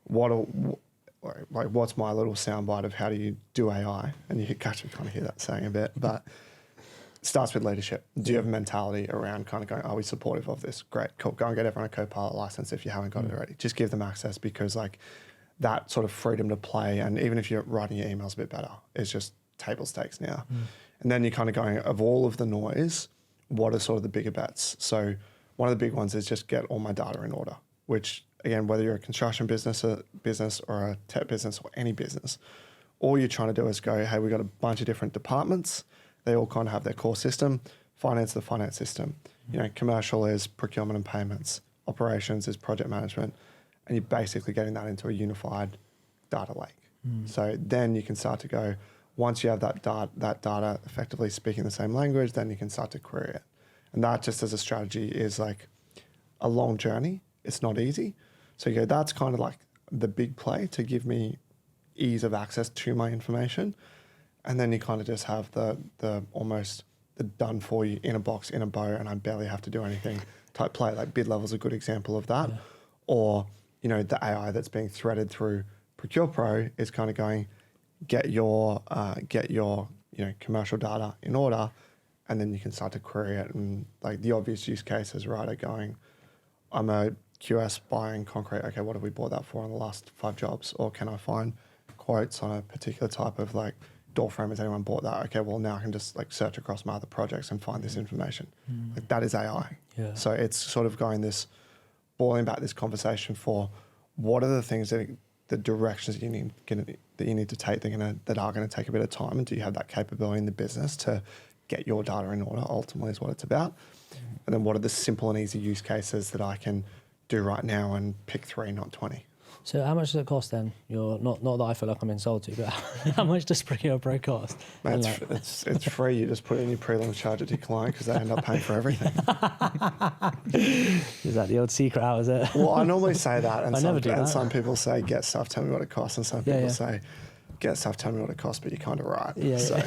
what's my little soundbite of how do you do AI? And you actually kind of hear that saying a bit, but it starts with leadership. Do you have a mentality around kind of going, are we supportive of this? Great, cool. Go and get everyone a Copilot license if you haven't got it already. Just give them access, because like that sort of freedom to play, and even if you're writing your emails a bit better, it's just table stakes now. And then you're kind of going, of all of the noise, what are sort of the bigger bets? So one of the big ones is just get all my data in order, which again, whether you're a construction business or a tech business or any business, all you're trying to do is go, hey, we've got a bunch of different departments. They all kind of have their core system. Finance, the finance system. Commercial is procurement and payments. Operations is project management. And you're basically getting that into a unified data lake. So then you can start to go, once you have that data effectively speaking the same language, then you can start to query it. And that, just as a strategy, is like a long journey. It's not easy. So you go, that's kind of like the big play to give me ease of access to my information. And then you kind of just have the almost the done for you in a box, in a bow, and I barely have to do anything type play. Like bid level is a good example of that. Yeah. Or, the AI that's being threaded through ProcurePro is kind of going, get your commercial data in order, and then you can start to query it. And like the obvious use cases, right, are going, I'm a QS buying concrete. Okay, what have we bought that for in the last 5 jobs? Or can I find quotes on a particular type of like door frame? Has anyone bought that? Okay, well now I can just like search across my other projects and find this information. Like that is AI. Yeah. So it's sort of going this, boiling back this conversation for what are the things that the directions that you need to take that are going to take a bit of time, and do you have that capability in the business to get your data in order? Ultimately, is what it's about. And then what are the simple and easy use cases that I can do right now and pick 3, not 20? So how much does it cost then? Not that I feel like I'm insulted, but how much does ProcurePro cost? Mate, it's free. You just put it in your prelims, charge it to your client, because they end up paying for everything. Is that the old secret out, is it? Well, I normally say that, and some people say, get stuff, tell me what it costs, and some people say, get stuff, tell me what it costs, but you're kind of right. Yeah, so,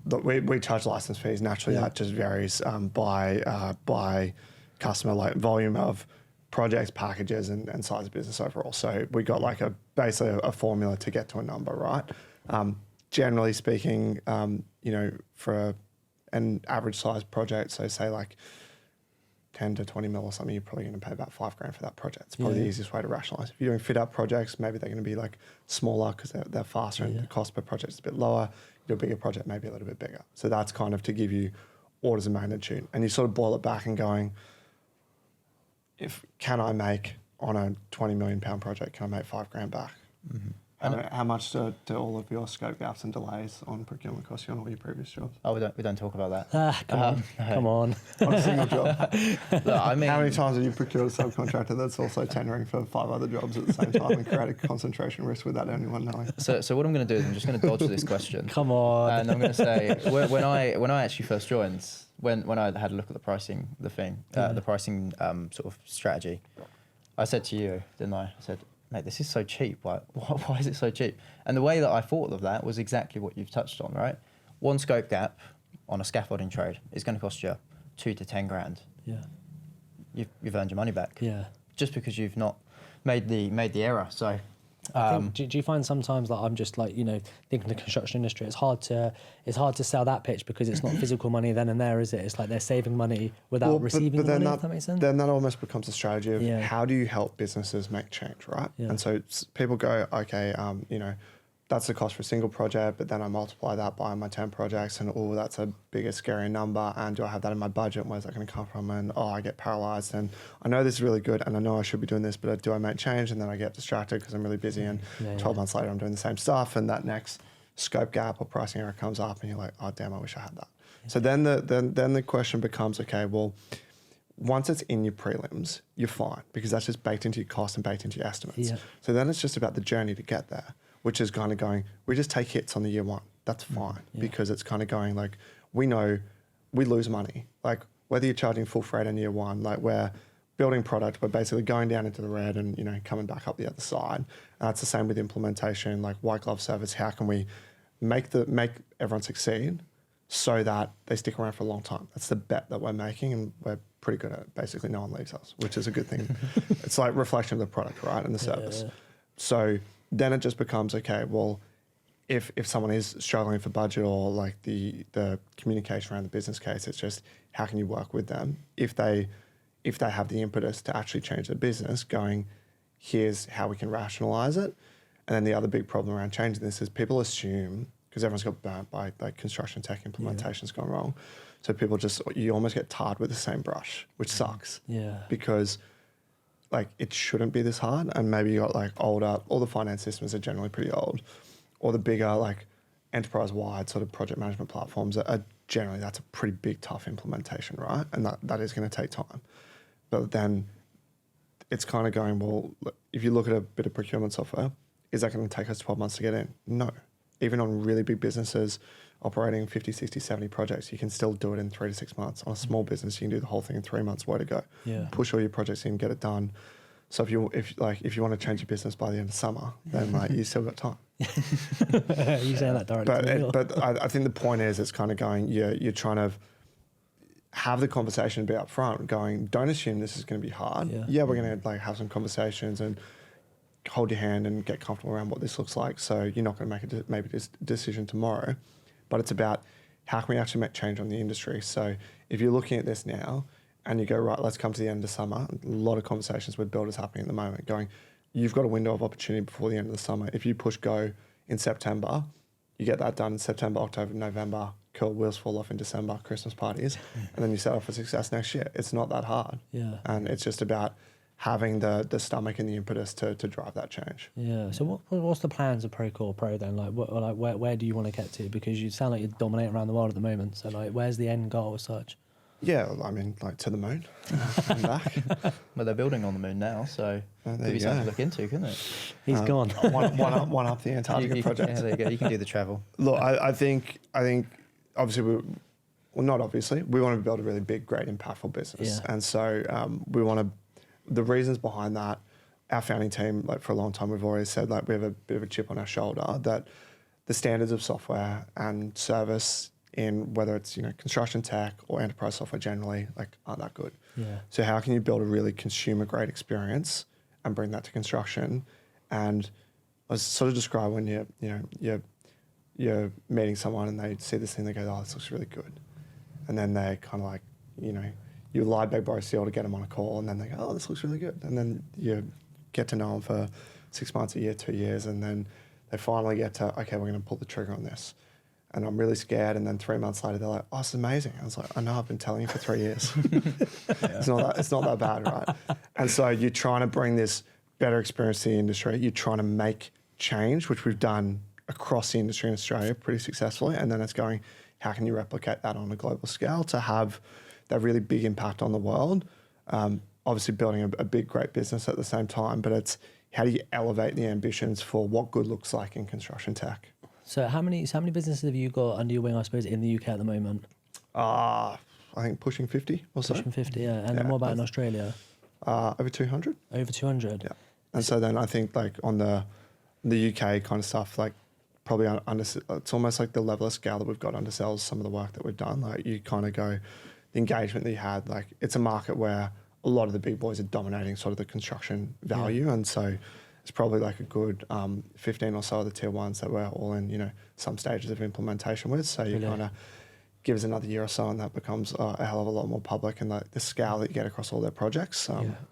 look, we charge license fees. Naturally, that just varies by customer, like volume of projects, packages, and size of business overall. So we got like basically a formula to get to a number, right? Generally speaking, for an average size project, so say like 10 to 20 mil or something, you're probably going to pay about $5,000 for that project. It's probably the easiest way to rationalize. If you're doing fit out projects, maybe they're going to be like smaller because they're faster and the cost per project is a bit lower. You do a bigger project, maybe a little bit bigger. So that's kind of to give you orders of magnitude. And you sort of boil it back and going, can I make on a £20 million project, can I make $5,000 back? Mm-hmm. How much do all of your scope gaps and delays on procurement cost you on all your previous jobs? Oh, we don't talk about that. Come on. On a single job. Look, I mean, how many times have you procured a subcontractor that's also tendering for 5 other jobs at the same time and create a concentration risk without anyone knowing? So what I'm going to do is I'm just going to dodge this question. Come on. And I'm going to say, when I actually first joined, when I had a look at the pricing, the pricing sort of strategy, I said to you, didn't I? I said, mate, this is so cheap. Why is it so cheap? And the way that I thought of that was exactly what you've touched on, right? One scope gap on a scaffolding trade is going to cost you 2 to 10 grand. Yeah. You've earned your money back. Yeah. Just because you've not made the error. So. I think, do you find sometimes that I'm just like, thinking the construction industry, it's hard to sell that pitch because it's not physical money then and there, is it? It's like they're saving money without receiving the money, if that makes sense? Then that almost becomes a strategy of how do you help businesses make change, right? Yeah. And so people go, okay, that's the cost for a single project, but then I multiply that by my 10 projects and, that's a bigger, scary number. And do I have that in my budget? Where's that going to come from? And, I get paralyzed. And I know this is really good and I know I should be doing this, but do I make change? And then I get distracted because I'm really busy. And 12 months later, I'm doing the same stuff. And that next scope gap or pricing error comes up and you're like, oh, damn, I wish I had that. Yeah. So then the question becomes, okay, well, once it's in your prelims, you're fine because that's just baked into your cost and baked into your estimates. Yeah. So then it's just about the journey to get there. which is kind of going, we just take hits on the year one. That's fine because it's kind of going like, we know we lose money. Like whether you're charging full freight in year one, like we're building product, but basically going down into the red and, coming back up the other side. And that's the same with implementation, like white glove service. How can we make everyone succeed so that they stick around for a long time? That's the bet that we're making, and we're pretty good at it. Basically, no one leaves us, which is a good thing. It's like reflection of the product, right, and the service. Yeah. So then it just becomes, okay, well, if someone is struggling for budget or like the communication around the business case, it's just how can you work with them if they have the impetus to actually change their business, going, here's how we can rationalize it. And then the other big problem around changing this is people assume, because everyone's got burnt by like construction tech implementations gone wrong. So people you almost get tarred with the same brush, which sucks. Yeah. Because like it shouldn't be this hard. And maybe you got like all the finance systems are generally pretty old, or the bigger like enterprise-wide sort of project management platforms are generally, that's a pretty big, tough implementation, right? And that is going to take time. But then it's kind of going, well, if you look at a bit of procurement software, is that going to take us 12 months to get in? No. Even on really big businesses operating 50, 60, 70 projects, you can still do it in 3 to 6 months. On a small business, you can do the whole thing in 3 months. Way to go. Yeah. Push all your projects in, get it done. So if you want to change your business by the end of summer, then like you still got time. You saying that directly? But I think the point is, it's kind of going, you're trying to have the conversation and be upfront, going, don't assume this is going to be hard. Yeah, we're going to like have some conversations and hold your hand and get comfortable around what this looks like. So you're not going to make a decision tomorrow, but it's about how can we actually make change on the industry. So if you're looking at this now and you go, right, let's come to the end of summer, a lot of conversations with builders happening at the moment, going, you've got a window of opportunity before the end of the summer. If you push go in September, you get that done in September, October, November, cool, wheels fall off in December, Christmas parties, and then you set up for success next year. It's not that hard. Yeah. And it's just about having the stomach and the impetus to drive that change. Yeah. So what's the plans of ProcurePro then? Like where do you want to get to? Because you sound like you're dominating around the world at the moment. So like where's the end goal as such? Yeah, I mean, like to the moon and back. Well, they're building on the moon now, so could be something to look into, couldn't it? He's gone. one up the Antarctica project. Yeah, there you go. You can do the travel. Look, I think obviously not obviously, we want to build a really big, great, impactful business. Yeah. And so we want to, the reasons behind that, our founding team, like for a long time, we've always said like we have a bit of a chip on our shoulder that the standards of software and service in whether it's construction tech or enterprise software generally like aren't that good. Yeah. So how can you build a really consumer grade experience and bring that to construction? And I was sort of describe when you're meeting someone and they see this thing, they go, oh, this looks really good, and then they kind of like you lie big bro seal to get them on a call, and then they go, oh, this looks really good, and then you get to know them for 6 months, a year, 2 years, and then they finally get to, okay, we're going to pull the trigger on this. And I'm really scared. And then 3 months later, they're like, oh, it's amazing. I was like, I know, I've been telling you for 3 years. It's not that bad, right? And so you're trying to bring this better experience to the industry. You're trying to make change, which we've done across the industry in Australia pretty successfully. And then it's going, how can you replicate that on a global scale to have that really big impact on the world? Obviously building a big, great business at the same time, but it's how do you elevate the ambitions for what good looks like in construction tech? So how many businesses have you got under your wing, I suppose, in the UK at the moment? I think pushing 50 or so. Pushing 50, yeah. And then what about in Australia? Over 200. Over 200? Yeah. And so then I think like on the UK kind of stuff, like probably it's almost like the level of scale that we've got undersells some of the work that we've done. Like you kind of go, the engagement that you had, like it's a market where a lot of the big boys are dominating sort of the construction value. Yeah. And so it's probably like a good 15 or so of the tier ones that we're all in, some stages of implementation with. So you kind of give us another year or so and that becomes a hell of a lot more public, and like the scale that you get across all their projects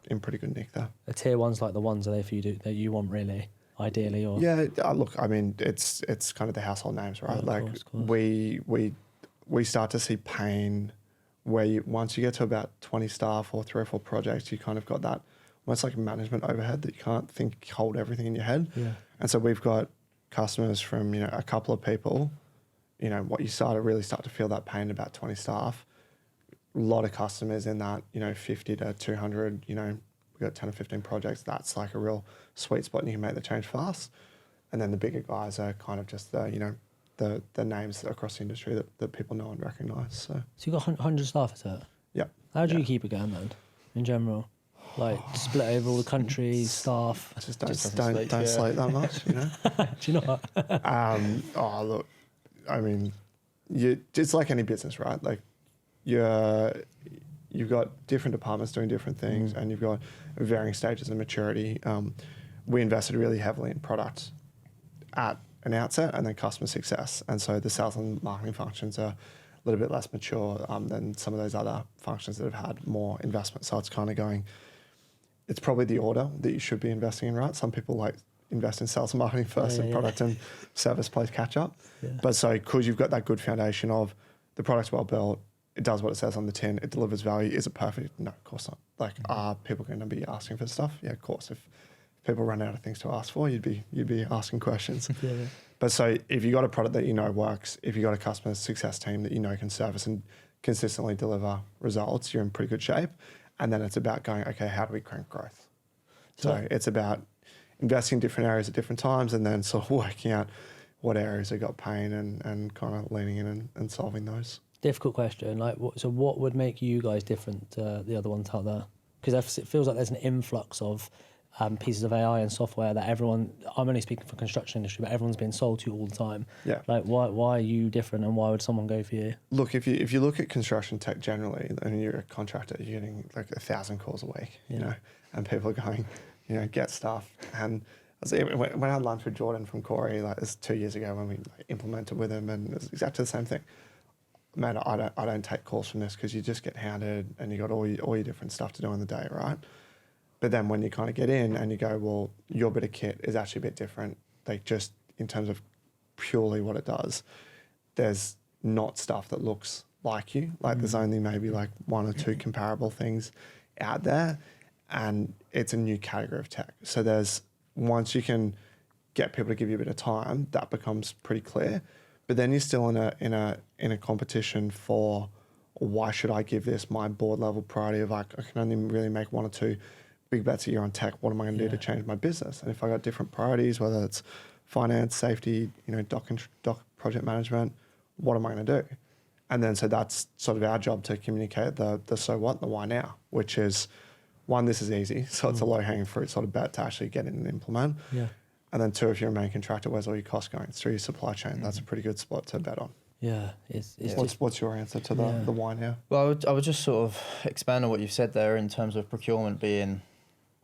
in pretty good nick there. The tier ones like the ones are they for you that you want really, ideally? Or yeah, look, I mean, it's kind of the household names, right? Yeah, like of course. we start to see pain where once you get to about 20 staff or 3 or 4 projects, you kind of got that almost like management overhead that you can't hold everything in your head. Yeah. And so we've got customers from, a couple of people, what you really start to feel that pain about 20 staff. A lot of customers in that, 50 to 200, we've got 10 or 15 projects. That's like a real sweet spot and you can make the change fast. and then the bigger guys are kind of just the names across the industry that people know and recognise. So you got 100 staff, is it? yeah. How do you keep it going then, in general? Like split over all the countries, staff. I just Just don't doesn't sleep, sleep that much, you know. Do you know what? Look, I mean, it's like any business, right? Like you've got different departments doing different things, and you've got varying stages of maturity. We invested really heavily in product at an outset, and then customer success, and so the sales and marketing functions are a little bit less mature than some of those other functions that have had more investment. So it's kind of going. It's probably the order that you should be investing in, right? Some people like invest in sales and marketing first, and product and service plays catch up. Yeah. But so because you've got that good foundation of the product's well built, it does what it says on the tin, it delivers value. Is it perfect? No, of course not. Like, are people going to be asking for stuff? Yeah, of course. If people run out of things to ask for, you'd be asking questions. Yeah. But so if you got a product that you know works, if you got a customer success team that you know can service and consistently deliver results, you're in pretty good shape. And then it's about going, okay, how do we crank growth? So it's about investing in different areas at different times, and then sort of working out what areas have got pain and kind of leaning in and solving those. Difficult question. Like, what would make you guys different to the other ones out there? Because it feels like there's an influx of pieces of AI and software that everyone, I'm only speaking for construction industry, but everyone's being sold to all the time. Yeah. Like, why are you different, and why would someone go for you? Look, if you look at construction tech generally, and you're a contractor, you're getting like 1,000 calls a week, you know, and people are going, you know, get stuff. And when I had lunch with Jordan from Corey, like this 2 years ago when we implemented with him, and it's exactly the same thing. Man, I don't take calls from this because you just get hounded and you got all your different stuff to do in the day, right? But then when you kind of get in and you go, well, your bit of kit is actually a bit different, like just in terms of purely what it does, there's not stuff that looks like you. Like there's only maybe like one or two comparable things out there, and it's a new category of tech. So once you can get people to give you a bit of time, that becomes pretty clear. But then you're still in a competition for, why should I give this my board level priority of like, I can only really make one or two big bets a year on tech. What am I going to do to change my business? And if I got different priorities, whether it's finance, safety, you know, doc project management, what am I going to do? And then so that's sort of our job to communicate the so what and the why now, which is, one, this is easy, so it's a low hanging fruit sort of bet to actually get in and implement. Yeah. And then two, if you're a main contractor, where's all your costs going? It's through your supply chain. That's a pretty good spot to bet on. Yeah. It's What's your answer to the why now? Well, I would just sort of expand on what you've said there in terms of procurement being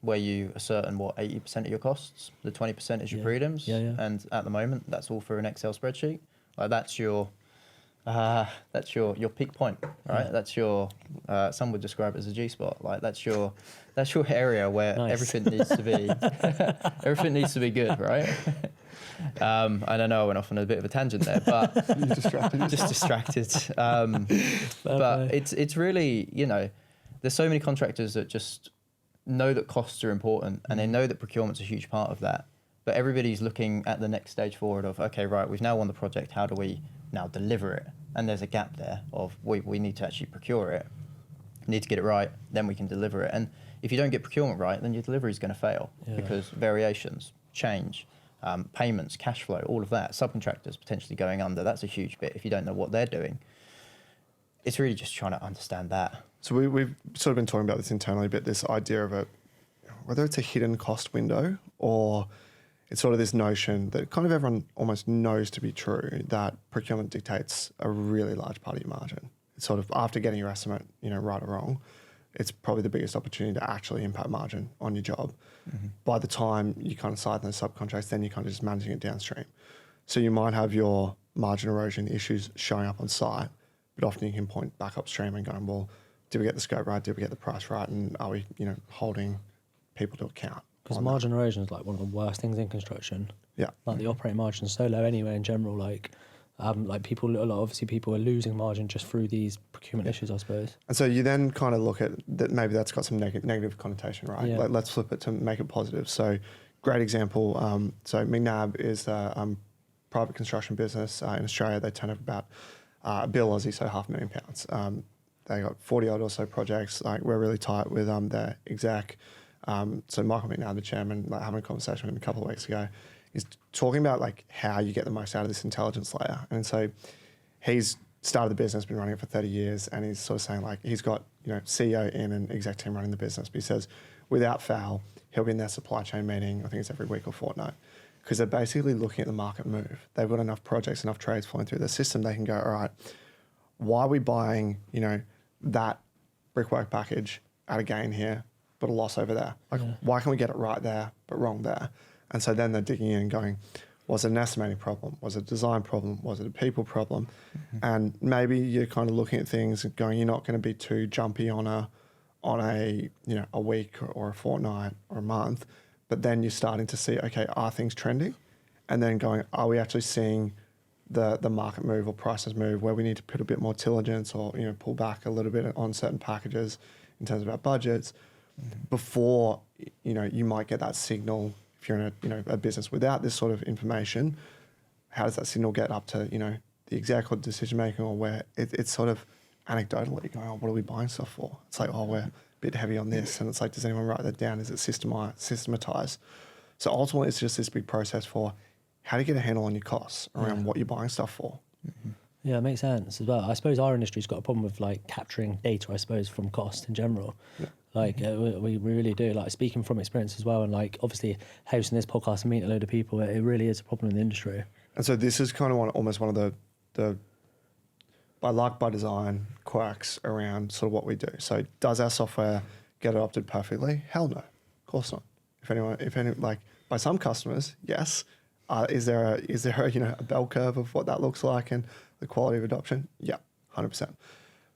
where you ascertain 80% of your costs, the 20% is your prelims, and at the moment that's all through an Excel spreadsheet. Like that's your peak point, right? That's your some would describe it as a G spot. Like that's your area where everything needs to be good, right? And I know I went off on a bit of a tangent there, but just distracted. But it's really, you know, there's so many contractors that just know that costs are important, and they know that procurement's a huge part of that. But everybody's looking at the next stage forward of, okay, right, we've now won the project. How do we now deliver it? And there's a gap there of we need to actually procure it, need to get it right, then we can deliver it. And if you don't get procurement right, then your delivery is going to fail because variations, change, payments, cash flow, all of that, subcontractors potentially going under, that's a huge bit if you don't know what they're doing. It's really just trying to understand that. So we've sort of been talking about this internally, but this idea of whether it's a hidden cost window or it's sort of this notion that kind of everyone almost knows to be true, that procurement dictates a really large part of your margin. It's sort of after getting your estimate, you know, right or wrong, it's probably the biggest opportunity to actually impact margin on your job. Mm-hmm. By the time you kind of sign those subcontracts, then you're kind of just managing it downstream. So you might have your margin erosion issues showing up on site, but often you can point back upstream and going, well, did we get the scope right? Did we get the price right? And are we, you know, holding people to account? Because margin erosion is like one of the worst things in construction. Yeah. Like the operating margin is so low anyway in general. Like people are losing margin just through these procurement issues, I suppose. And so you then kind of look at that, maybe that's got some negative connotation, right? Yeah. Like let's flip it to make it positive. So great example. So McNab is a private construction business in Australia. They turn over about $1 billion Aussie, so £500,000. They got 40 odd or so projects. Like we're really tight with their exec. So Michael McNab, the chairman, like having a conversation with him a couple of weeks ago. He's talking about like how you get the most out of this intelligence layer. And so he's started the business, been running it for 30 years, and he's sort of saying like he's got, you know, CEO in and exec team running the business. But he says without fail, he'll be in their supply chain meeting, I think it's every week or fortnight, because they're basically looking at the market move. They've got enough projects, enough trades flowing through their system, they can go, all right, why are we buying, you know, that brickwork package at a gain here, but a loss over there? Like, why can we get it right there, but wrong there? And so then they're digging in and going, was it an estimating problem? Was it a design problem? Was it a people problem? And maybe you're kind of looking at things and going, you're not going to be too jumpy on a you know, a week or a fortnight or a month, but then you're starting to see, okay, are things trending? And then going, are we actually seeing the market move or prices move where we need to put a bit more diligence or, you know, pull back a little bit on certain packages in terms of our budgets before, you know, you might get that signal. If you're in a, you know, a business without this sort of information, how does that signal get up to, you know, the exec or decision making, or where it's sort of anecdotally going, oh, what are we buying stuff for? It's like, oh, we're a bit heavy on this. And it's like, does anyone write that down? Is it systematized? So ultimately it's just this big process for how do you get a handle on your costs around what you're buying stuff for? Yeah, it makes sense as well. I suppose our industry's got a problem with like capturing data, I suppose, from cost in general. Yeah. Like we really do. Like speaking from experience as well, and like obviously hosting this podcast and meeting a load of people, it really is a problem in the industry. And so this is kind of almost one of the by luck, by design, quirks around sort of what we do. So does our software get adopted perfectly? Hell no, of course not. If any, like by some customers, yes. Is there a you know, a bell curve of what that looks like and the quality of adoption? Yeah, 100%.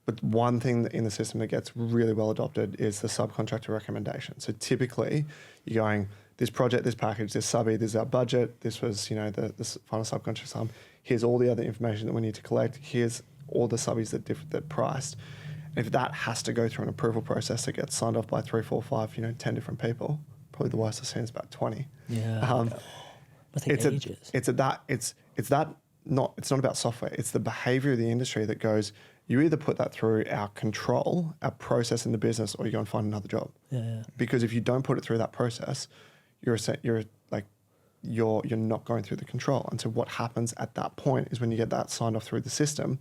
But one thing in the system that gets really well adopted is the subcontractor recommendation. So typically you're going, this project, this package, this subby, this is our budget, this was, you know, the final subcontract sum. Here's all the other information that we need to collect. Here's all the subbies that priced. And if that has to go through an approval process that gets signed off by 3, 4, 5, you know, 10 different people, probably the worst I've seen is about 20. Yeah. It's not about software. It's the behavior of the industry that goes, you either put that through our control, our process in the business, or you go and find another job. Yeah. Because if you don't put it through that process, you're not going through the control. And so what happens at that point is when you get that signed off through the system,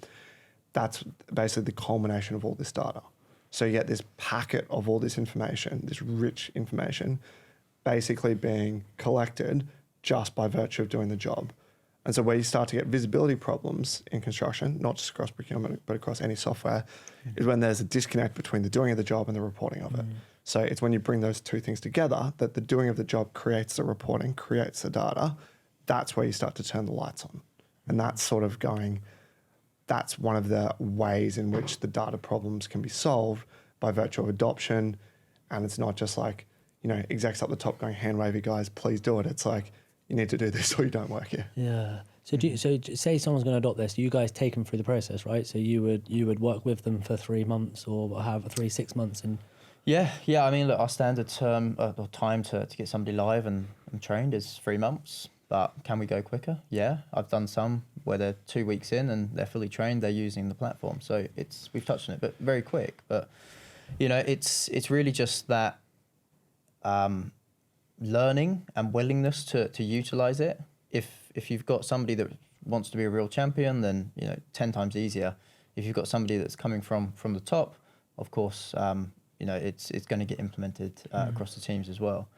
that's basically the culmination of all this data. So you get this packet of all this information, this rich information, basically being collected just by virtue of doing the job. And so where you start to get visibility problems in construction, not just across procurement, but across any software, is when there's a disconnect between the doing of the job and the reporting of it. So it's when you bring those two things together that the doing of the job creates the reporting, creates the data. That's where you start to turn the lights on. And that's sort of going, that's one of the ways in which the data problems can be solved by virtue of adoption. And it's not just like, you know, execs up the top going, hand wavy guys, please do it. It's like, you need to do this or you don't work here. Yeah. So say someone's going to adopt this, you guys take them through the process, right? So you would work with them for 3 months or have 6 months and. Yeah. I mean, look, our standard term or time to get somebody live and trained is 3 months. But can we go quicker? Yeah, I've done some where they're 2 weeks in and they're fully trained. They're using the platform, so we've touched on it, but very quick. But you know, it's really just that. Learning and willingness to utilize it. If you've got somebody that wants to be a real champion, then you know 10 times easier. If you've got somebody that's coming from the top, of course, you know it's going to get implemented across the teams as well.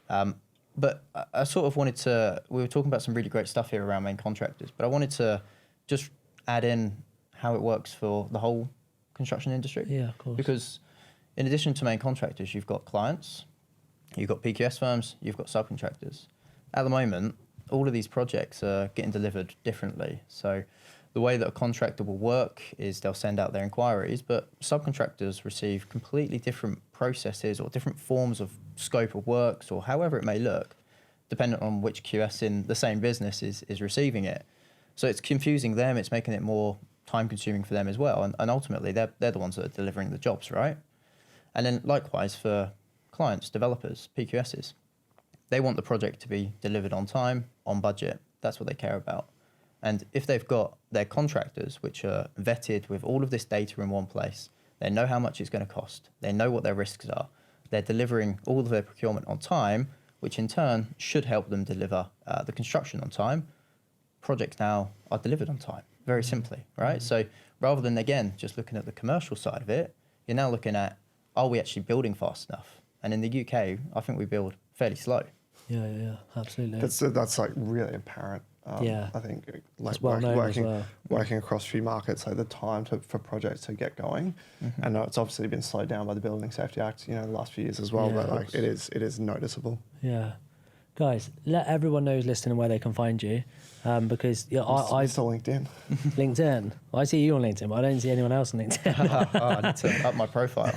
But I sort of wanted to. We were talking about some really great stuff here around main contractors, but I wanted to just add in how it works for the whole construction industry. Yeah, of course. Because in addition to main contractors, you've got clients. You've got PQS firms, you've got subcontractors. At the moment, all of these projects are getting delivered differently. So the way that a contractor will work is they'll send out their inquiries, but subcontractors receive completely different processes or different forms of scope of works or however it may look, depending on which QS in the same business is receiving it. So it's confusing them, it's making it more time consuming for them as well. And ultimately, they're the ones that are delivering the jobs, right? And then likewise for clients, developers, PQSs, they want the project to be delivered on time, on budget. That's what they care about. And if they've got their contractors, which are vetted with all of this data in one place, they know how much it's going to cost, they know what their risks are, they're delivering all of their procurement on time, which in turn should help them deliver the construction on time. Projects now are delivered on time, very simply, right? So rather than, again, just looking at the commercial side of it, you're now looking at, are we actually building fast enough? And in the UK, I think we build fairly slow. Yeah, absolutely. That's like really apparent. Yeah. I think like It's well known as well. working across a few markets, like the time for projects to get going. Mm-hmm. And it's obviously been slowed down by the Building Safety Act, the last few years as well. Yeah, But of like it is noticeable. Yeah. Guys, let everyone know who's listening where they can find you. Because I still LinkedIn. LinkedIn. Well, I see you on LinkedIn, but I don't see anyone else on LinkedIn. I need to up my profile.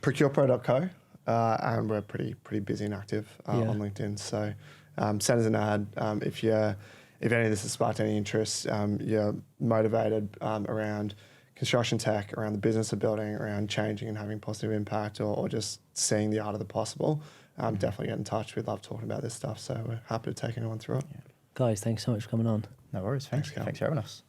ProcurePro.co, and we're pretty busy and active on LinkedIn. So send us an ad if any of this has sparked any interest. You're motivated around construction tech, around the business of building, around changing and having positive impact, or just seeing the art of the possible. Definitely get in touch. We love talking about this stuff, so we're happy to take anyone through it. Guys, thanks so much for coming on. No worries. Thanks Cal. for having us.